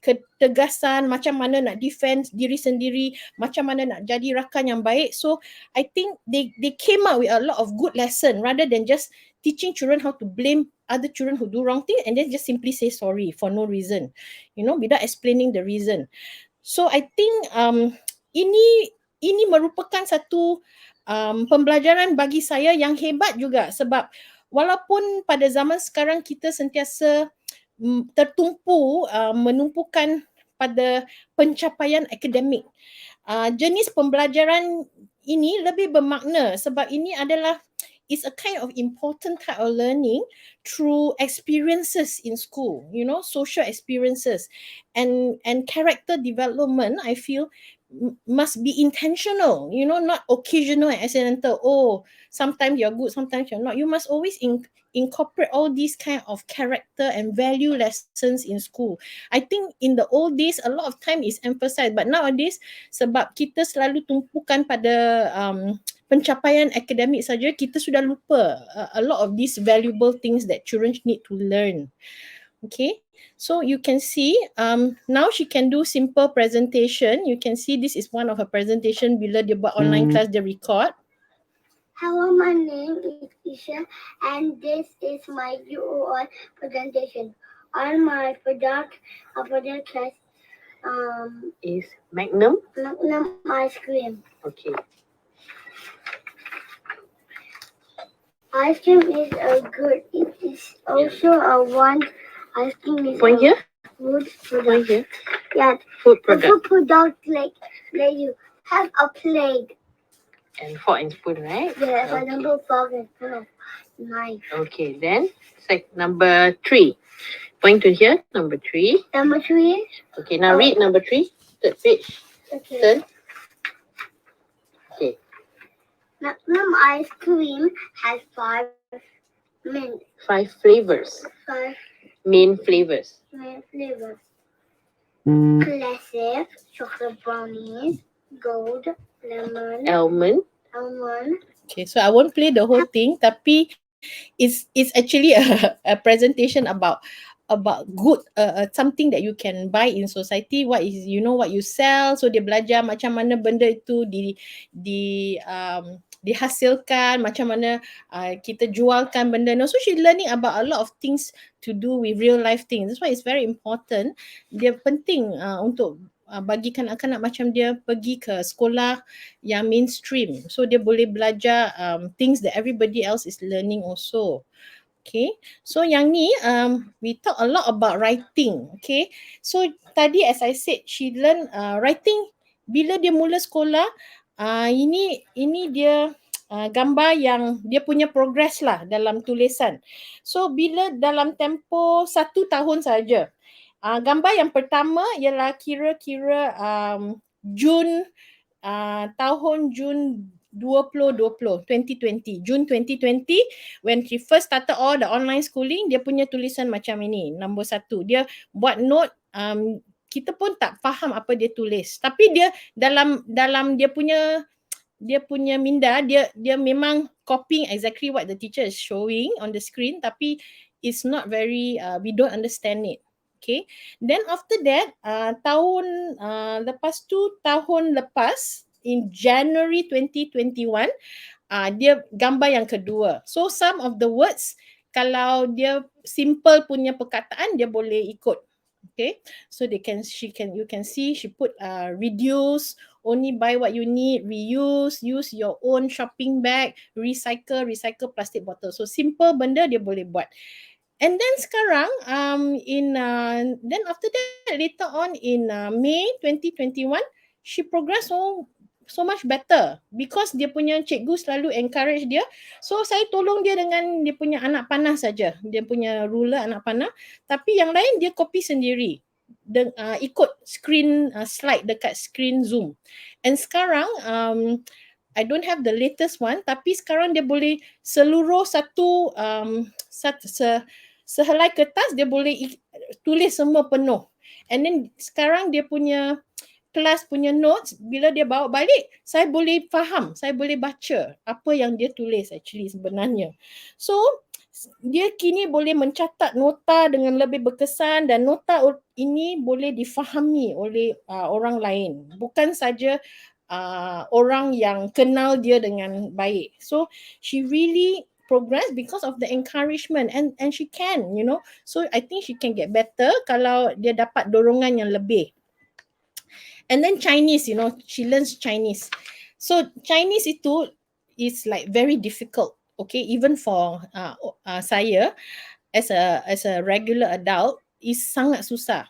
ketegasan, macam mana nak defend diri sendiri, macam mana nak jadi rakan yang baik. So I think they came up with a lot of good lesson rather than just teaching children how to blame other children who do wrong thing and then just simply say sorry for no reason, you know, without explaining the reason. So I think ini merupakan satu pembelajaran bagi saya yang hebat juga, sebab walaupun pada zaman sekarang kita sentiasa tertumpu menumpukan pada pencapaian akademik, jenis pembelajaran ini lebih bermakna sebab ini adalah it's a kind of important type of learning through experiences in school, you know, social experiences and character development. I feel must be intentional, you know, not occasional and accidental. Oh, sometimes you're good, sometimes you're not. You must always incorporate all these kind of character and value lessons in school. I think in the old days, a lot of time is emphasized, but nowadays sebab kita selalu tumpukan pada pencapaian akademik saja, kita sudah lupa a lot of these valuable things that children need to learn. Okay, so you can see now she can do simple presentation. You can see this is one of her presentation bila dia buat online class, dia record. Hello, my name is Isha and this is my UOL presentation. On my product class Is Magnum? Magnum ice cream. Okay. Ice cream is a good. It is also a one. Ice cream is Point a here. food Point product. here. Yeah, Food the product. food product like you have a plate. And fork and spoon, right? Yeah, for Okay. example, fork and spoon, knife. Okay, then number 3. Point to here, number 3. Number 3. Okay, now read number 3. Third page. Okay. Turn. Okay, Magnum ice cream has 5 main 5 flavors. 5 Main flavors. main flavors. Classic, chocolate brownies, gold, lemon, Almond. almond. Okay, so I won't play the whole thing, tapi it's actually a presentation about good something that you can buy in society. What is, you know, what you sell. So dia belajar macam mana benda itu dihasilkan, macam mana kita jualkan benda. No, so she learning about a lot of things to do with real life things. That's why it's very important. Dia penting untuk bagi kanak-kanak macam dia pergi ke sekolah yang mainstream. So dia boleh belajar things that everybody else is learning also. Okay, so yang ni we talk a lot about writing. Okay, so tadi as I said, she learn writing bila dia mula sekolah. Ini dia gambar yang dia punya progress lah dalam tulisan. So bila dalam tempoh 1 tahun saja, gambar yang pertama ialah kira-kira Jun tahun Jun 2020, June 2020, when she first started all the online schooling, dia punya tulisan macam ini, nombor 1. Dia buat note, kita pun tak faham apa dia tulis. Tapi dia dalam dia punya minda, dia memang copying exactly what the teacher is showing on the screen, tapi it's not very, we don't understand it. Okay, then after that, tahun lepas tu, tahun lepas, in January 2021, dia gambar yang kedua. So some of the words, kalau dia simple punya perkataan, dia boleh ikut. Okay, so you can see she put reduce, only buy what you need, reuse, use your own shopping bag, recycle plastic bottle. So simple benda dia boleh buat. And then sekarang then after that, later on in May 2021, she progressed so much better because dia punya cikgu selalu encourage dia. So saya tolong dia dengan dia punya anak panah saja, dia punya ruler anak panah, tapi yang lain dia copy sendiri. Ikut screen slide dekat screen Zoom. And sekarang I don't have the latest one, tapi sekarang dia boleh seluruh sehelai kertas dia boleh tulis semua penuh. And then sekarang dia punya kelas punya notes, bila dia bawa balik, saya boleh faham, saya boleh baca apa yang dia tulis actually sebenarnya. So dia kini boleh mencatat nota dengan lebih berkesan, dan nota ini boleh difahami oleh orang lain, bukan saja orang yang kenal dia dengan baik. So she really progress because of the encouragement, and she can, you know. So I think she can get better kalau dia dapat dorongan yang lebih. And then Chinese, you know, she learns Chinese. So Chinese itu is like very difficult, okay, even for saya as a regular adult, is sangat susah.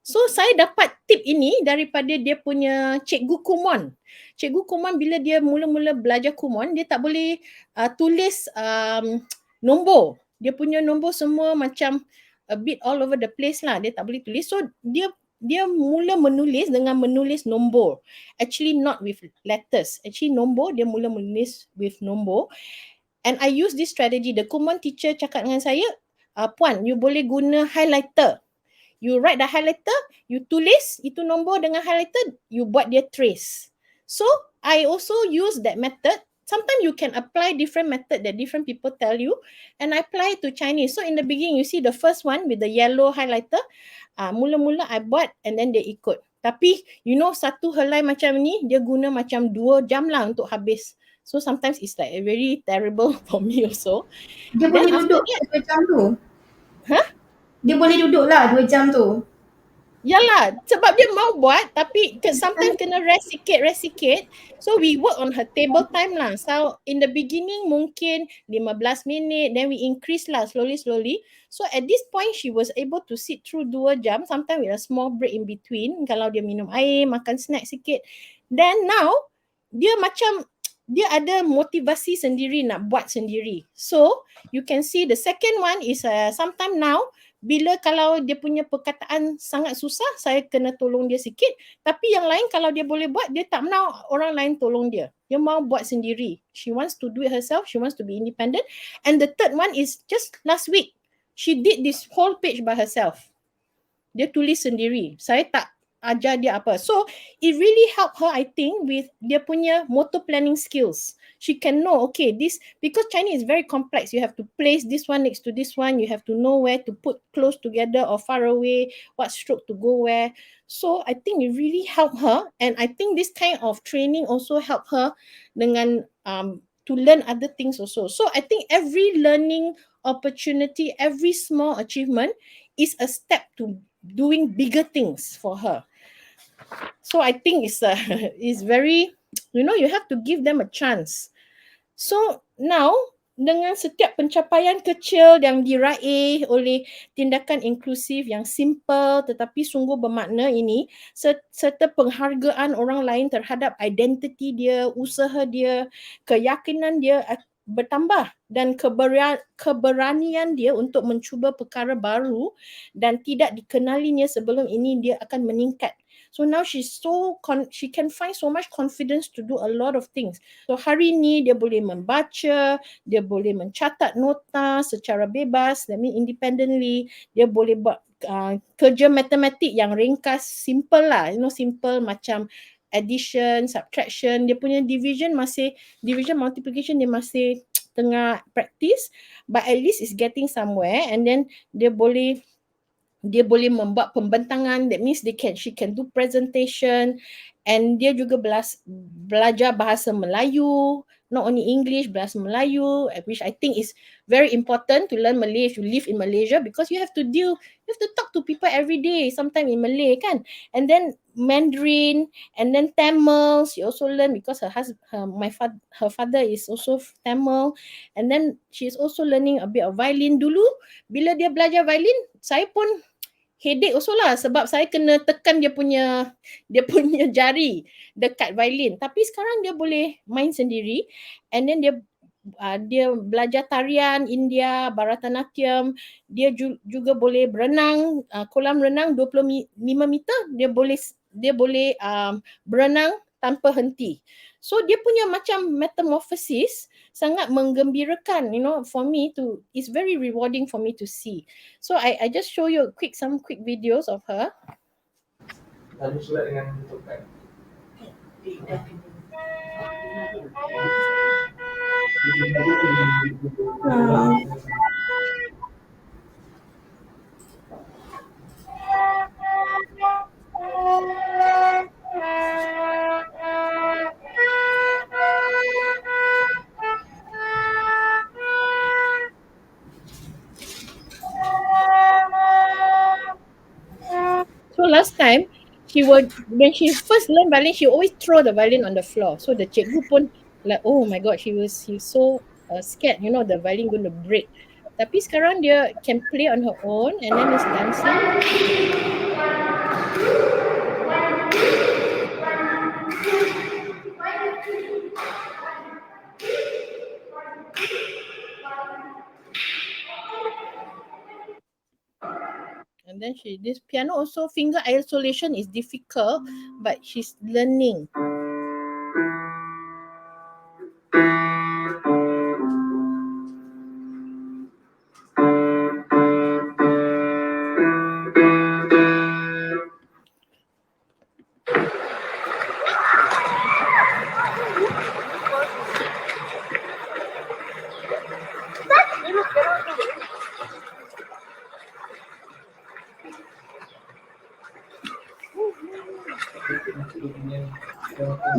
So saya dapat tip ini daripada dia punya cikgu Kumon. Cikgu Kumon bila dia mula-mula belajar Kumon, dia tak boleh tulis nombor. Dia punya nombor semua macam a bit all over the place lah. Dia tak boleh tulis. So dia mula menulis dengan menulis nombor. Actually not with letters. Actually nombor, dia mula menulis with nombor. And I use this strategy. The Kumon teacher cakap dengan saya, Puan, you boleh guna highlighter. You write the highlighter, you tulis itu nombor dengan highlighter, you buat dia trace. So I also use that method. sometimes you can apply different method that different people tell you, and I apply it to Chinese. So in the beginning, you see the first one with the yellow highlighter, mula-mula I buat and then dia ikut. Tapi you know satu helai macam ni, dia guna macam 2 jam lah untuk habis. So sometimes it's like very terrible for me also. Dia Then boleh after duduk that, 2 jam tu. Huh? Dia boleh duduk lah 2 jam tu. yalah, sebab dia mau buat tapi sometimes kena rest sikit. So we work on her table time lah. So in the beginning mungkin 15 minit, then we increase lah slowly. So at this point she was able to sit through 2 jam, sometimes with a small break in between. Kalau dia minum air, makan snack sikit. Then now dia macam dia ada motivasi sendiri nak buat sendiri. So you can see the second one is sometime now, bila kalau dia punya perkataan sangat susah, saya kena tolong dia sikit. Tapi yang lain kalau dia boleh buat, dia tak mau orang lain tolong dia. Dia mau buat sendiri. She wants to do it herself. She wants to be independent. And the third one is just last week. She did this whole page by herself. Dia tulis sendiri. Saya tak ajar dia apa. So it really helped her, I think, with dia punya motor planning skills. She can know, okay, this, because Chinese is very complex. You have to place this one next to this one. You have to know where to put close together or far away, what stroke to go where. So I think it really helped her. And I think this kind of training also helped her dengan to learn other things also. So I think every learning opportunity, every small achievement is a step to doing bigger things for her. So I think it's very, you know, you have to give them a chance. So now dengan setiap pencapaian kecil yang diraih oleh tindakan inklusif yang simple tetapi sungguh bermakna ini, serta penghargaan orang lain terhadap identiti dia, usaha dia, keyakinan dia bertambah dan keberanian dia untuk mencuba perkara baru dan tidak dikenalinya sebelum ini, dia akan meningkat. So now she can find so much confidence to do a lot of things. So hari ni dia boleh membaca, dia boleh mencatat nota secara bebas, that means independently. Dia boleh buat kerja matematik yang ringkas, simple lah, you know, simple macam addition, subtraction. Dia punya division multiplication dia masih tengah practice, but at least is getting somewhere. And then dia boleh membuat pembentangan, that means she can do presentation, and dia juga belajar bahasa Melayu, not only English, bahasa Melayu, which I think is very important to learn Malay if you live in Malaysia, because you have to talk to people every day, sometimes in Malay kan, and then Mandarin, and then Tamil she also learn because her father is also Tamil, and then she is also learning a bit of violin. Dulu bila dia belajar violin, saya pun headache also lah sebab saya kena tekan dia punya jari dekat violin. Tapi sekarang dia boleh main sendiri, and then dia belajar tarian India, Bharatanatyam. Dia juga boleh berenang, kolam renang 25 meter, dia boleh berenang tanpa henti. So dia punya macam metamorphosis sangat menggembirakan, you know, for me it's very rewarding for me to see. So I just show you some quick videos of her. Lalu surat dengan bentukan. So last time when she first learned violin, she always throw the violin on the floor. So the cikgu pun like, oh my god, he's so scared, you know, the violin going to break. Tapi sekarang dia can play on her own, and then is dancing. And then this piano also, finger isolation is difficult, but she's learning.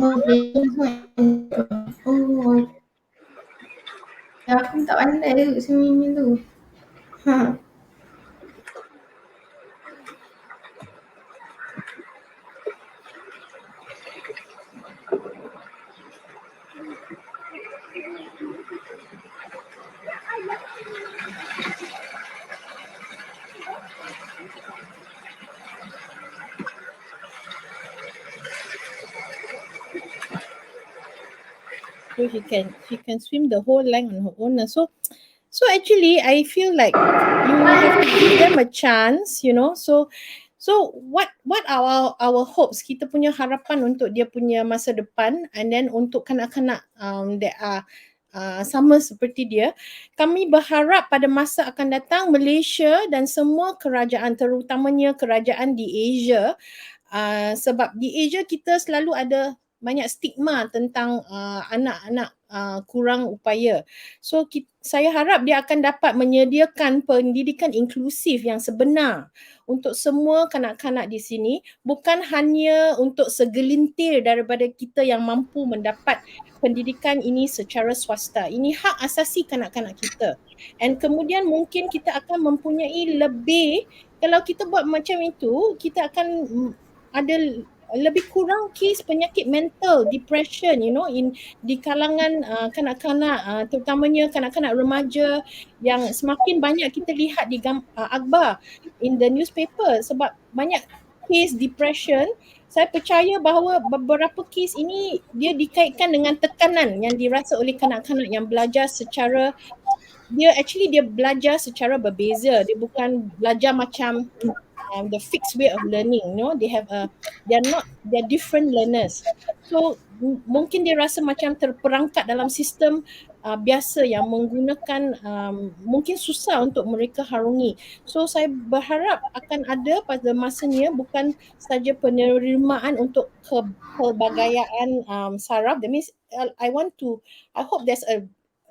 Oh, aku tak pandai tu swimming tu. Ha. So she can swim the whole length on her own. So actually I feel like you have to give them a chance, you know. So what are our hopes? Kita punya harapan untuk dia punya masa depan, and then untuk kanak-kanak that are sama seperti dia. Kami berharap pada masa akan datang Malaysia dan semua kerajaan, terutamanya kerajaan di Asia, sebab di Asia kita selalu ada banyak stigma tentang anak-anak kurang upaya. So saya harap dia akan dapat menyediakan pendidikan inklusif yang sebenar untuk semua kanak-kanak di sini, bukan hanya untuk segelintir daripada kita yang mampu mendapat pendidikan ini secara swasta. Ini hak asasi kanak-kanak kita. And kemudian mungkin kita akan mempunyai lebih, kalau kita buat macam itu, kita akan ada lebih kurang kes penyakit mental, depression, you know, di kalangan kanak-kanak, terutamanya kanak-kanak remaja yang semakin banyak kita lihat di akhbar, in the newspaper, sebab banyak kes depression. Saya percaya bahawa beberapa kes ini dia dikaitkan dengan tekanan yang dirasa oleh kanak-kanak yang belajar secara, dia belajar secara berbeza. Dia bukan belajar macam the fixed way of learning, you know. They're different learners. So mungkin dia rasa macam terperangkap dalam sistem biasa yang menggunakan, mungkin susah untuk mereka harungi. So saya berharap akan ada pada masanya bukan saja penerimaan untuk kepelbagaian saraf. That means I hope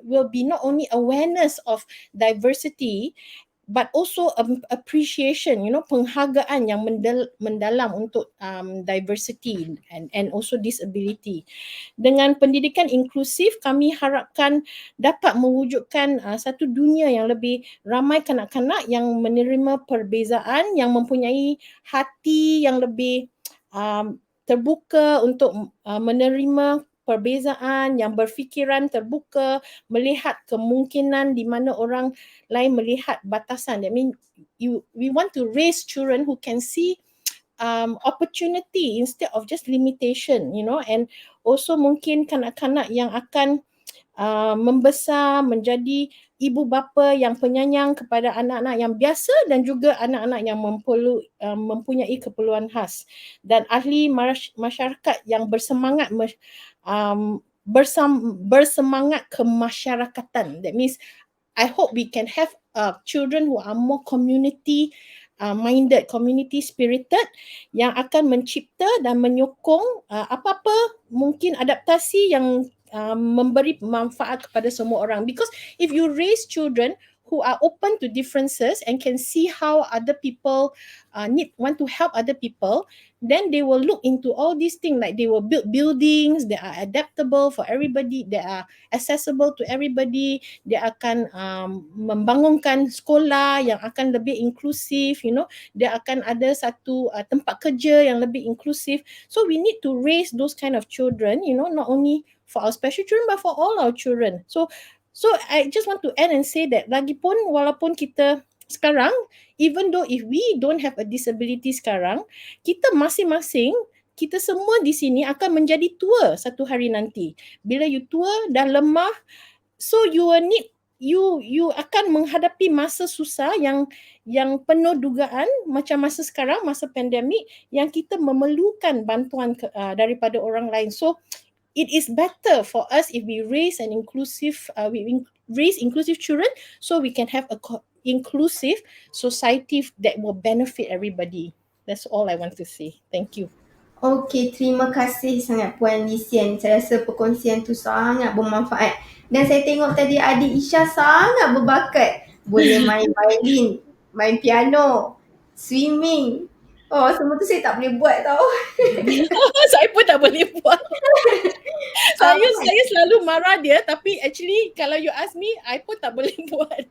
will be not only awareness of diversity, but also appreciation, you know, penghargaan yang mendalam untuk diversity and also disability. Dengan pendidikan inklusif, kami harapkan dapat mewujudkan satu dunia yang lebih ramai kanak-kanak yang menerima perbezaan, yang mempunyai hati yang lebih terbuka untuk menerima perbezaan, yang berfikiran terbuka, melihat kemungkinan di mana orang lain melihat batasan. That means we want to raise children who can see opportunity instead of just limitation, you know. And also mungkin kanak-kanak yang akan membesar menjadi ibu bapa yang penyayang kepada anak-anak yang biasa dan juga anak-anak yang mempunyai keperluan khas, dan ahli masyarakat yang bersemangat bersemangat kemasyarakatan. That means I hope we can have children who are more community minded, community spirited, yang akan mencipta dan menyokong apa-apa mungkin adaptasi yang memberi manfaat kepada semua orang. Because if you raise children who are open to differences and can see how other people want to help other people, then they will look into all these things, like they will build buildings that are adaptable for everybody, that are accessible to everybody. Dia akan membangunkan sekolah yang akan lebih inklusif, you know. Dia akan ada satu tempat kerja yang lebih inklusif. So we need to raise those kind of children, you know, not only for our special children but for all our children. So I just want to end and say that lagipun walaupun kita sekarang, even though if we don't have a disability sekarang, kita masing-masing, kita semua di sini akan menjadi tua satu hari nanti. Bila you tua dan lemah, so you akan menghadapi masa susah yang penuh dugaan, macam masa sekarang, masa pandemik, yang kita memerlukan bantuan daripada orang lain. So it is better for us if we raise an inclusive, raise inclusive children, so we can have a inclusive society that will benefit everybody. That's all I want to say. Thank you. Okey, terima kasih sangat Puan Lisian. Saya rasa perkongsian tu sangat bermanfaat. Dan saya tengok tadi adik Isha sangat berbakat. Boleh main violin, main piano, swimming. Oh, semua tu saya tak boleh buat tau. Saya pun tak boleh buat. Puan. Saya selalu marah dia, tapi actually kalau you ask me, I pun tak boleh buat.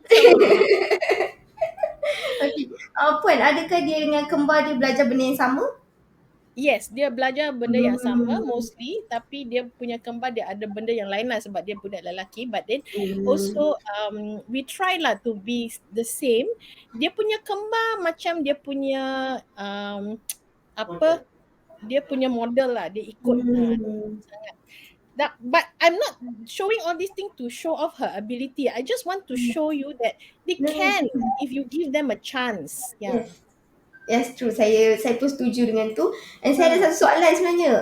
Okay. Puan, adakah dia dengan kembar dia belajar benda yang sama? Yes, dia belajar benda yang sama Hmm. mostly, tapi dia punya kembar dia ada benda yang lain lah sebab dia budak lelaki. But then Hmm. also we try lah to be the same. Dia punya kembar macam dia punya dia punya model lah, dia ikut sangat. But I'm not showing all these things to show off her ability. I just want to show you that they can if you give them a chance. Yeah. Yes. Yes, true. Saya pun setuju dengan tu. Dan saya ada satu soalan sebenarnya.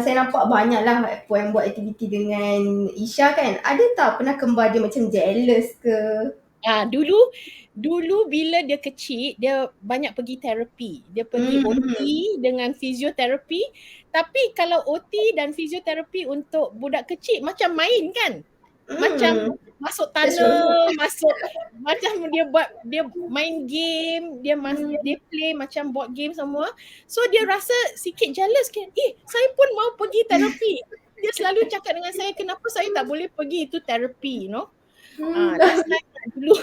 Saya nampak banyak lah puan buat aktiviti dengan Isha kan. Ada tak pernah kembar dia macam jealous ke? Dulu bila dia kecil, dia banyak pergi terapi. Dia pergi OT dengan fisioterapi. Tapi kalau OT dan fisioterapi untuk budak kecil macam main kan? Macam masuk tunnel, macam dia main game, dia play macam board game semua. So dia rasa sikit jealous kan. Saya pun mau pergi terapi. Dia selalu cakap dengan saya, kenapa saya tak boleh pergi itu terapi, you know? That's like dulu.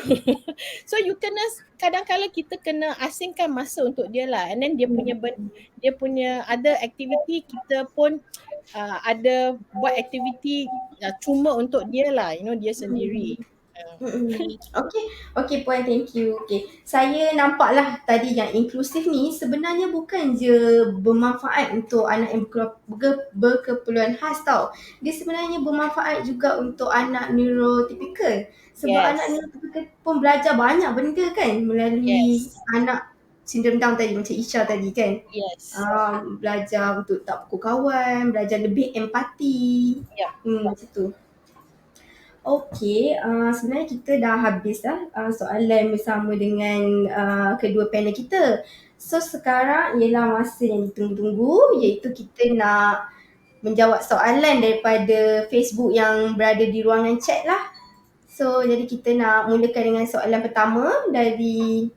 So you kena, kadang-kadang kita kena asingkan masa untuk dia lah. And then dia punya other activity, kita pun ada buat aktiviti cuma untuk dia lah, you know, dia sendiri. Okay puan, thank you. Okay, saya nampaklah tadi yang inklusif ni sebenarnya bukan je bermanfaat untuk anak yang berkeperluan khas tau. Dia sebenarnya bermanfaat juga untuk anak neurotypical. Sebab anak neurotypical pun belajar banyak benda kan melalui anak sindrom Down tadi, macam Isha tadi kan. Belajar untuk tak pukul kawan, belajar lebih empati. Macam tu. Okey, sebenarnya kita dah habis dah soalan bersama dengan kedua panel kita. So sekarang ialah masa yang ditunggu-tunggu, iaitu kita nak menjawab soalan daripada Facebook yang berada di ruangan chat lah. So jadi kita nak mulakan dengan soalan pertama dari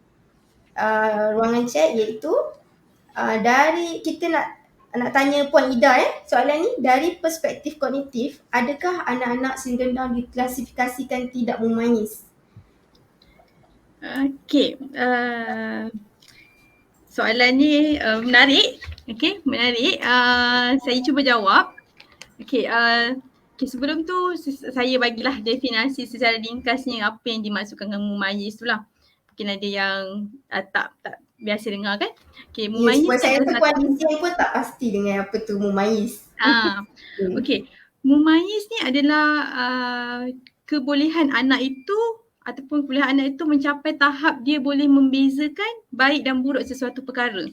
ruangan chat, iaitu dari kita nak tanya Puan Ida soalan ni. Dari perspektif kognitif, adakah anak-anak sindrom Down diklasifikasikan tidak memayis? Okey, soalan ni menarik. Okey, menarik. Saya cuba jawab. Okey, sebelum tu saya bagilah definisi secara ringkasnya apa yang dimaksudkan dengan mumayyiz tu lah. Mungkin ada yang tak biasa dengar kan. Okey, mumayyiz saya rasa Puan Izian pun tak pasti dengan apa tu mumayyiz. Okey, mumayyiz ni adalah kebolehan anak itu ataupun kebolehan anak itu mencapai tahap dia boleh membezakan baik dan buruk sesuatu perkara.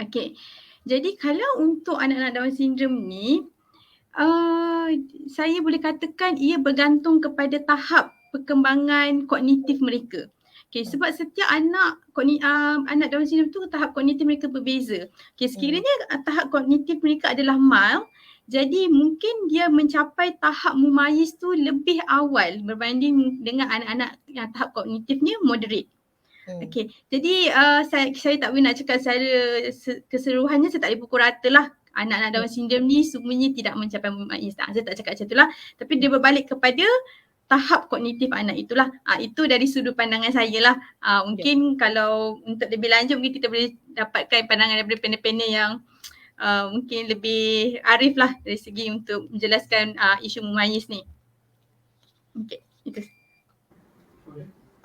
Okey, jadi kalau untuk anak-anak Down syndrome ni, saya boleh katakan ia bergantung kepada tahap perkembangan kognitif mereka. Okay, sebab setiap anak Down syndrome tu tahap kognitif mereka berbeza. Okay, sekiranya tahap kognitif mereka adalah mild, jadi mungkin dia mencapai tahap mumayyiz tu lebih awal berbanding dengan anak-anak yang tahap kognitifnya moderate. Okay, jadi saya tak boleh nak cakap secara keseluruhannya, saya tak boleh pukul rata lah. Anak-anak Down syndrome ni semuanya tidak mencapai mumayyiz. Saya tak cakap macam itulah. Tapi dia berbalik kepada tahap kognitif anak itulah. Itu dari sudut pandangan saya lah. Mungkin kalau untuk lebih lanjut mungkin kita boleh dapatkan pandangan daripada panel-panel yang mungkin lebih arif lah dari segi untuk menjelaskan isu mumayyiz ni. Okay, itu.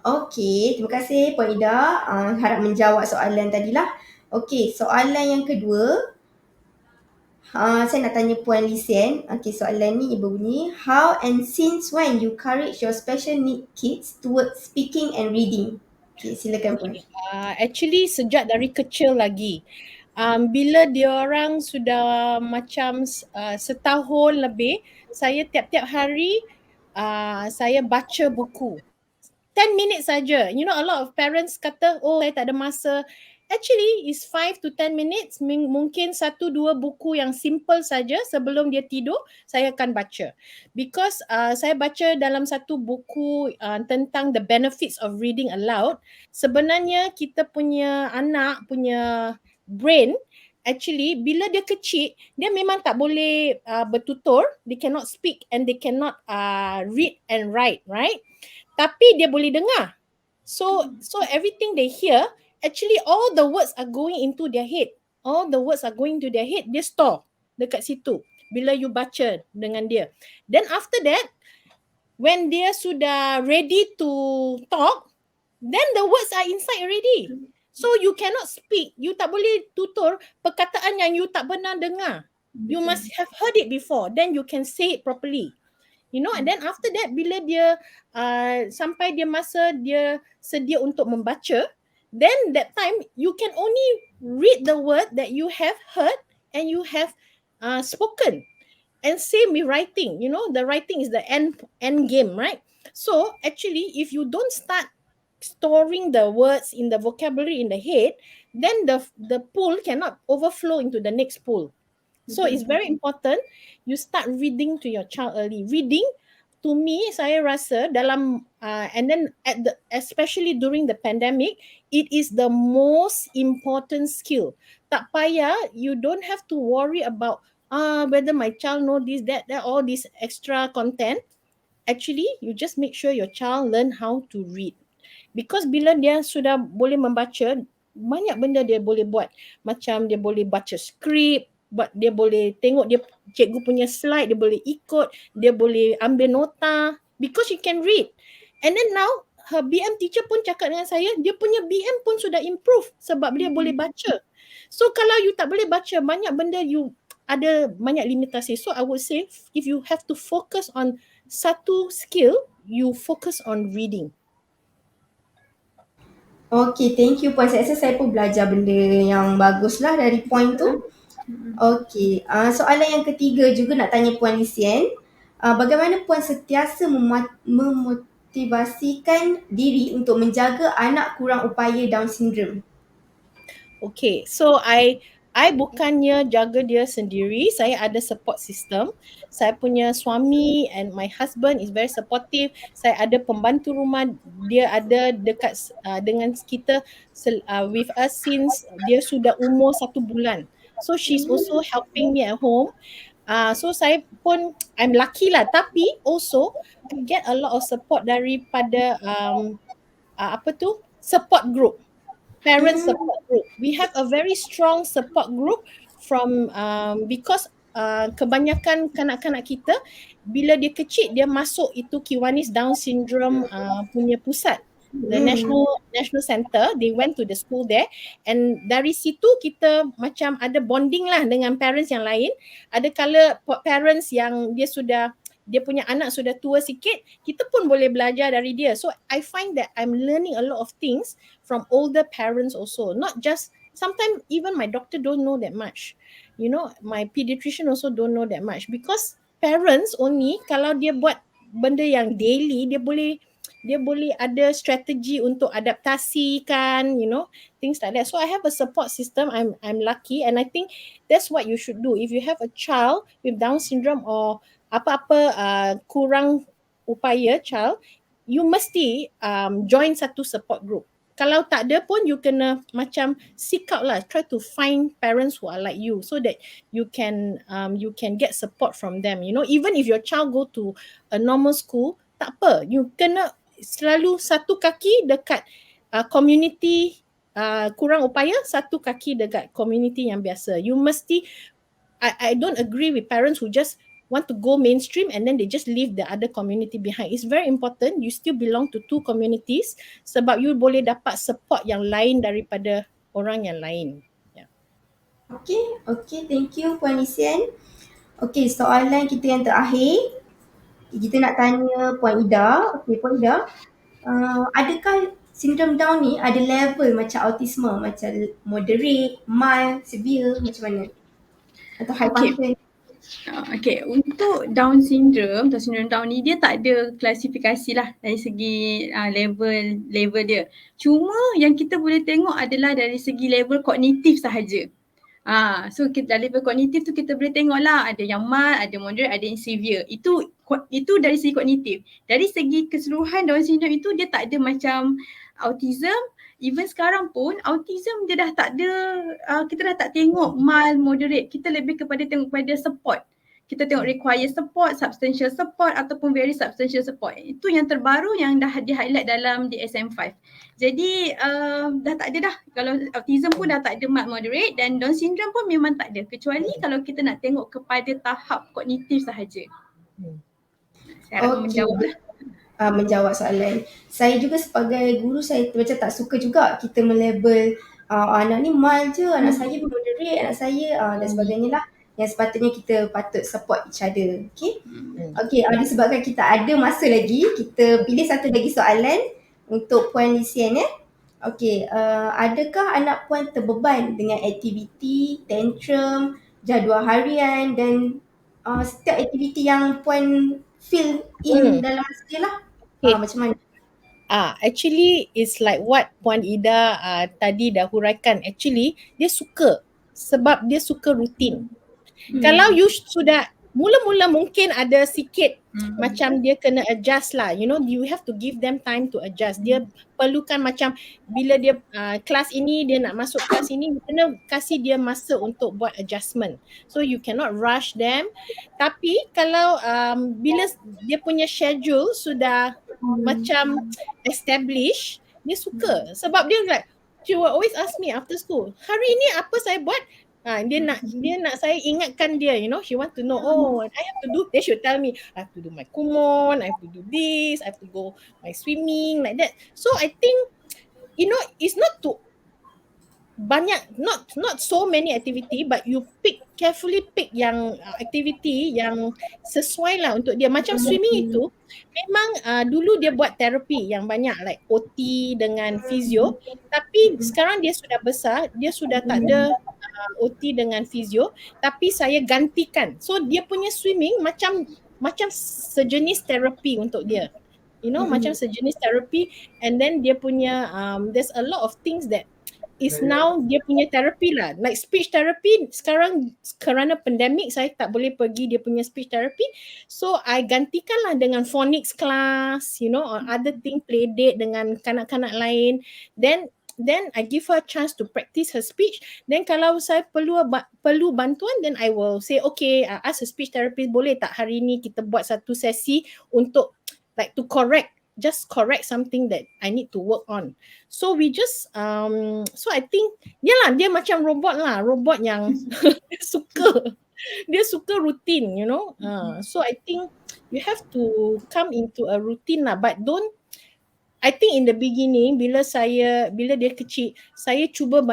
Okey, terima kasih Puan Ida. Harap menjawab soalan tadilah. Okey, soalan yang kedua. Saya nak tanya Puan Lisian. Okey, soalan ni berbunyi, how and since when you encourage your special need kids towards speaking and reading? Okey, silakan Puan. Actually sejak dari kecil lagi. Bila diorang sudah macam setahun lebih, saya tiap-tiap hari saya baca buku. 10 minit saja. You know, a lot of parents kata, oh saya tak ada masa. Actually is 5 to 10 minutes, mungkin 1-2 buku yang simple saja sebelum dia tidur saya akan baca. Because saya baca dalam satu buku tentang the benefits of reading aloud, sebenarnya kita punya anak punya brain actually bila dia kecil dia memang tak boleh bertutur, they cannot speak and they cannot read and write, right? Tapi dia boleh dengar. So everything they hear, actually all the words are going into their head. All the words are going to their head, dia store dekat situ bila you baca dengan dia. Then after that, when dia sudah ready to talk, then the words are inside already. So you cannot speak, you tak boleh tutur perkataan yang you tak pernah dengar. You must have heard it before, then you can say it properly. You know, and then after that bila dia sampai dia masa dia sedia untuk membaca, then that time you can only read the word that you have heard and you have spoken. And same with writing, you know, the writing is the end game, right? So actually if you don't start storing the words in the vocabulary in the head, then the pool cannot overflow into the next pool. So it's very important you start reading to your child early. Reading to me, saya rasa dalam and then especially during the pandemic, it is the most important skill. Tak payah, you don't have to worry about whether my child know this, that, all this extra content. Actually, you just make sure your child learn how to read. Because bila dia sudah boleh membaca, banyak benda dia boleh buat. Macam dia boleh baca skrip, dia boleh tengok dia cikgu punya slide, dia boleh ikut, dia boleh ambil nota because she can read. And then now her BM teacher pun cakap dengan saya, dia punya BM pun sudah improve sebab dia boleh baca. So kalau you tak boleh baca, banyak benda you ada banyak limitasi. So I would say if you have to focus on satu skill, you focus on reading. Okay, thank you Puan. Saya rasa saya pun belajar benda yang bagus lah dari point tu. Okay, soalan yang ketiga juga nak tanya Puan Lisien. Bagaimana Puan sentiasa memotivasikan diri untuk menjaga anak kurang upaya Down syndrome? Okay, so I bukannya jaga dia sendiri, saya ada support system. Saya punya suami and my husband is very supportive. Saya ada pembantu rumah, dia ada dekat dengan kita with us since dia sudah umur 1 bulan. So she's also helping me at home. So saya pun I'm lucky lah, tapi also I get a lot of support daripada support group. Parent support group. We have a very strong support group from because kebanyakan kanak-kanak kita bila dia kecil dia masuk itu Kiwanis Down Syndrome punya pusat, the national center. They went to the school there, and dari situ kita macam ada bonding lah dengan parents yang lain. Ada kala parents yang dia punya anak sudah tua sikit, kita pun boleh belajar dari dia. So I find that I'm learning a lot of things from older parents also. Not just, sometimes even my doctor don't know that much. You know, my pediatrician also don't know that much. Because parents only, kalau dia buat benda yang daily, dia boleh ada strategi untuk adaptasi kan, you know, things like that. So I have a support system. I'm lucky, and I think that's what you should do. If you have a child with Down syndrome or apa-apa kurang upaya child, you mesti join satu support group. Kalau tak ada pun you kena macam seek out lah, try to find parents who are like you so that you can get support from them. You know, even if your child go to a normal school, tak apa, you kena selalu satu kaki dekat community kurang upaya, satu kaki dekat community yang biasa. You mesti, I don't agree with parents who just want to go mainstream and then they just leave the other community behind. It's very important you still belong to 2 communities sebab you boleh dapat support yang lain daripada orang yang lain. Yeah. Okay, thank you Puan Lisien. Okay, soalan kita yang terakhir. Kita nak tanya Puan Ida. Okay, Puan Ida, adakah sindrom Down ni ada level macam autisme, macam moderate, mild, severe, macam mana? Atau high function? Okay, untuk Down syndrome Down ni dia tak ada klasifikasi lah dari segi level dia. Cuma yang kita boleh tengok adalah dari segi level kognitif sahaja. So kita level kognitif tu kita boleh tengok lah, ada yang mild, ada moderate, ada yang severe. Itu dari segi kognitif. Dari segi keseluruhan Down syndrome itu dia tak ada macam autism. Even sekarang pun autism dia dah tak ada, kita dah tak tengok mild, moderate. Kita lebih kepada tengok pada support. Kita tengok require support, substantial support ataupun very substantial support. Itu yang terbaru yang dah di-highlight dalam DSM-5. Jadi dah tak ada dah. Kalau autism pun dah tak ada mild, moderate, dan Down syndrome pun memang tak ada. Kecuali kalau kita nak tengok kepada tahap kognitif sahaja. Saya harap menjawab lah. Menjawab soalan. Saya juga sebagai guru, saya macam tak suka juga kita melabel anak ni mild je, anak saya moderate, anak saya dan sebagainya lah. Yang sepatutnya kita patut support each other. Okay, disebabkan kita ada masa lagi, kita pilih satu lagi soalan untuk Puan Lisian . Okay, adakah anak Puan terbeban dengan aktiviti, tantrum, jadual harian dan setiap aktiviti yang Puan fill in dalam masa dia lah? Macam mana? Actually it's like what Puan Ida tadi dah huraikan. Actually dia suka, sebab dia suka rutin. Kalau you sudah mula-mula mungkin ada sikit macam dia kena adjust lah, you know, you have to give them time to adjust. Dia perlukan macam bila dia kelas ini dia nak masuk kelas ini, you kena kasih dia masa untuk buat adjustment. So you cannot rush them. Tapi kalau bila dia punya schedule sudah macam establish, dia suka. Sebab dia like, she will always ask me after school, hari ini apa saya buat? Dia nak saya ingatkan dia, you know, she want to know, I have to do, they should tell me, I have to do my kumon, I have to do this, I have to go my swimming, like that. So I think, you know, it's not to banyak, not so many activity, but you carefully pick yang activity yang sesuai lah untuk dia. Macam swimming itu memang dulu dia buat terapi yang banyak, like OT dengan fizio, tapi sekarang dia sudah besar, dia sudah tak ada OT dengan fizio, tapi saya gantikan. So dia punya swimming macam sejenis terapi untuk dia. You know, macam sejenis terapi, and then dia punya there's a lot of things that is now dia punya therapy lah. Like speech therapy, sekarang kerana pandemik saya tak boleh pergi dia punya speech therapy. So I gantikan lah dengan phonics class, you know, or other thing, play date dengan kanak-kanak lain. Then I give her a chance to practice her speech. Then kalau saya perlu bantuan, then I will say, okay, ask a speech therapist, boleh tak hari ni kita buat satu sesi untuk like to just correct something that I need to work on. So we just so I think dia macam robot yang dia suka routine, you know. So I think you have to come into a routine lah, but don't, I think in the beginning bila dia kecil, saya cuba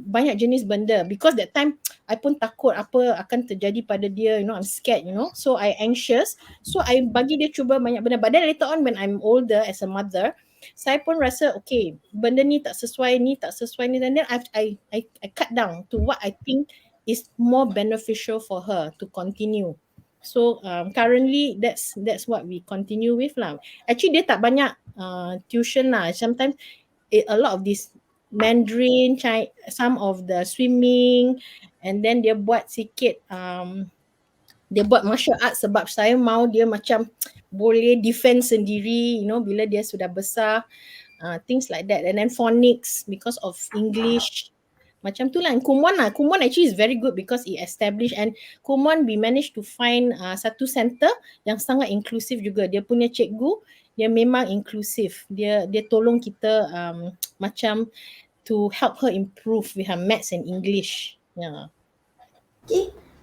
banyak jenis benda, because that time I pun takut apa akan terjadi pada dia, you know, I'm scared, you know, so I anxious, so I bagi dia cuba banyak benda. But then later on when I'm older as a mother, saya pun rasa okay, benda ni tak sesuai ni, and then I cut down to what I think is more beneficial for her to continue. So currently that's what we continue with lah. Actually dia tak banyak tuition lah. Sometimes a lot of this Mandarin, some of the swimming, and then dia buat sikit dia buat martial arts sebab saya mau dia macam boleh defend sendiri, you know, bila dia sudah besar, things like that. And then phonics because of English. Macam tu lah. Kumon actually is very good because it established, and Kumon we managed to find satu center yang sangat inklusif juga. Dia punya cikgu, dia memang inklusif. Dia tolong kita macam to help her improve with her maths and English. Yeah.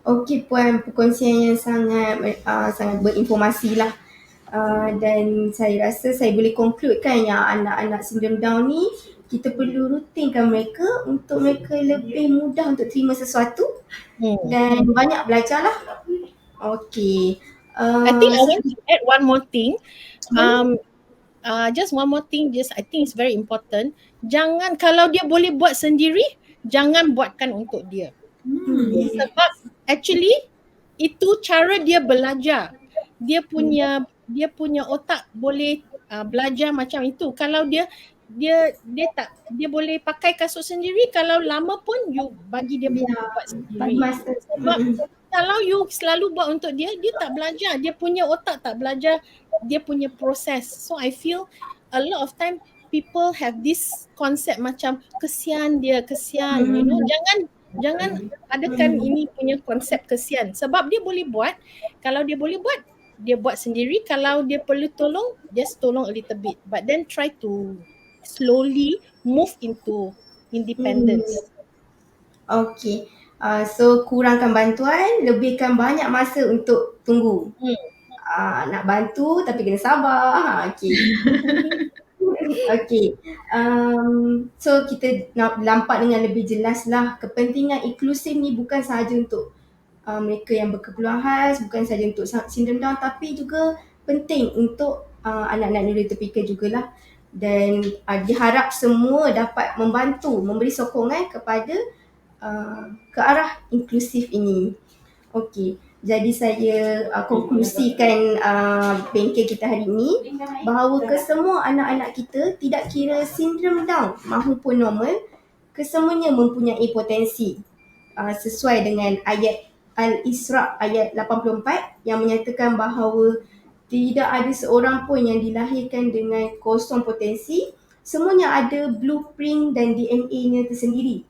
Okay Puan, perkongsian yang sangat berinformasi lah. Dan saya rasa saya boleh concludekan yang anak-anak sindrom Down ni, kita perlu rutinkan mereka untuk mereka lebih mudah untuk terima sesuatu dan banyak belajar lah. Okay. I think I want to add one more thing. Just one more thing, I think it's very important. Jangan, kalau dia boleh buat sendiri, jangan buatkan untuk dia. Sebab actually itu cara dia belajar. Dia punya otak boleh belajar macam itu. Kalau dia boleh pakai kasut sendiri, kalau lama pun you bagi dia buat Bagi sendiri. masa. Sebab kalau you selalu buat untuk dia tak belajar. Dia punya otak tak belajar, dia punya proses. So I feel a lot of time people have this concept macam kesian dia, kesian, you know. Jangan adakan ini punya konsep kesian, sebab dia boleh buat. Kalau dia boleh buat, dia buat sendiri. Kalau dia perlu tolong, just tolong a little bit, but then try to slowly move into independence. Okay. So kurangkan bantuan, lebihkan banyak masa untuk tunggu. Nak bantu tapi kena sabar. Okay. Okay. So kita nak nampak dengan lebih jelas lah, kepentingan inklusif ni bukan sahaja untuk mereka yang berkeperluan khas, bukan sahaja untuk sindrom Down, tapi juga penting untuk anak-anak neurotipikal jugalah. Dan diharap semua dapat membantu, memberi sokongan kepada ke arah inklusif ini. Okey, jadi saya konklusikan bengkel kita hari ini bahawa kesemua anak-anak kita, tidak kira sindrom Down maupun normal, kesemuanya mempunyai potensi sesuai dengan ayat Al-Isra ayat 84 yang menyatakan bahawa tidak ada seorang pun yang dilahirkan dengan kosong potensi. Semuanya ada blueprint dan DNA-nya tersendiri.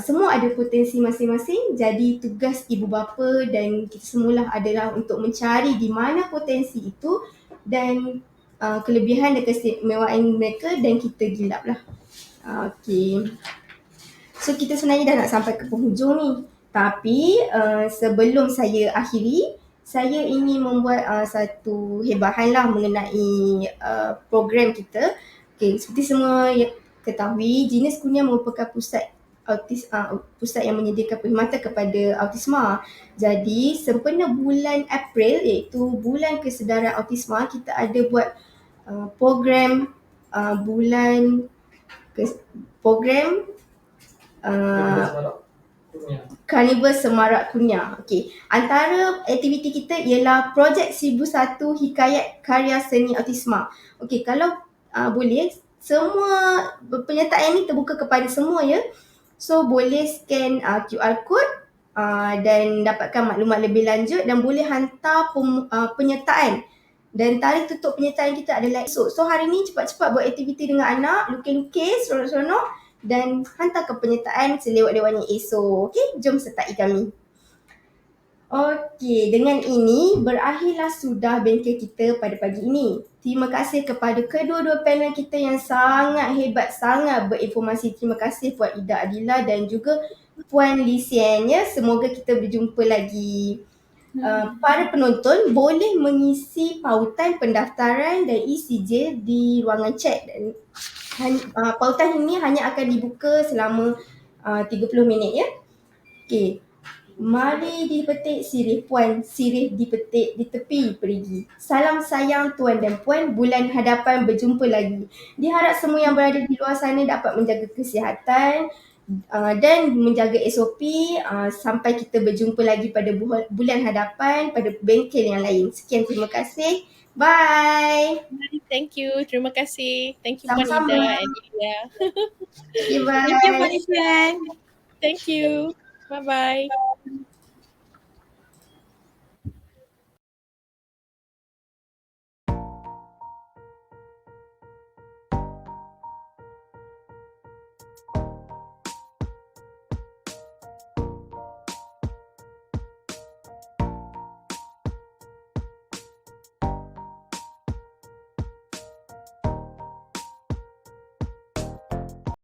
Semua ada potensi masing-masing. Jadi tugas ibu bapa dan kita semualah adalah untuk mencari di mana potensi itu dan kelebihan dan keistimewaan mereka, dan kita gilaplah. Okay. So kita sebenarnya dah nak sampai ke penghujung ni. Tapi sebelum saya akhiri, saya ingin membuat satu hebahan lah mengenai program kita. Okay, seperti semua ketahui, Genius Kurnia merupakan pusat yang menyediakan perkhidmatan kepada autisma. Jadi sempena bulan April, iaitu bulan kesedaran autisma, kita ada buat program Karnival Semarak Kurnia. Okey, antara aktiviti kita ialah projek 1001 Hikayat Karya Seni Autisma. Okey, kalau boleh, semua penyertaan ni terbuka kepada semua ya. So boleh scan QR code dan dapatkan maklumat lebih lanjut, dan boleh hantar penyertaan. Dan tarikh tutup penyertaan kita adalah esok. So hari ni cepat-cepat buat aktiviti dengan anak, lukis-lukis, seronok-seronok, dan hantarkan penyertaan selewat-lewatnya esok. Okey, jom sertai kami. Okey, dengan ini berakhirlah sudah bengkel kita pada pagi ini. Terima kasih kepada kedua-dua panel kita yang sangat hebat, sangat berinformasi. Terima kasih Puan Ida Adila dan juga Puan Lee Sien ya. Semoga kita berjumpa lagi. Para penonton boleh mengisi pautan pendaftaran dan ECJ di ruangan chat, dan pautan ini hanya akan dibuka selama 30 minit ya. Okey. Mari dipetik sirih puan, sirih dipetik di tepi perigi. Salam sayang tuan dan puan, bulan hadapan berjumpa lagi. Diharap semua yang berada di luar sana dapat menjaga kesihatan dan menjaga SOP sampai kita berjumpa lagi pada bulan hadapan pada bengkel yang lain. Sekian, terima kasih. Bye. Thank you. Terima kasih. Thank you Puan Sama-sama. Ida and Ilya. Okay, bye. Thank you, Puan Isyan. Thank you. Bye-bye.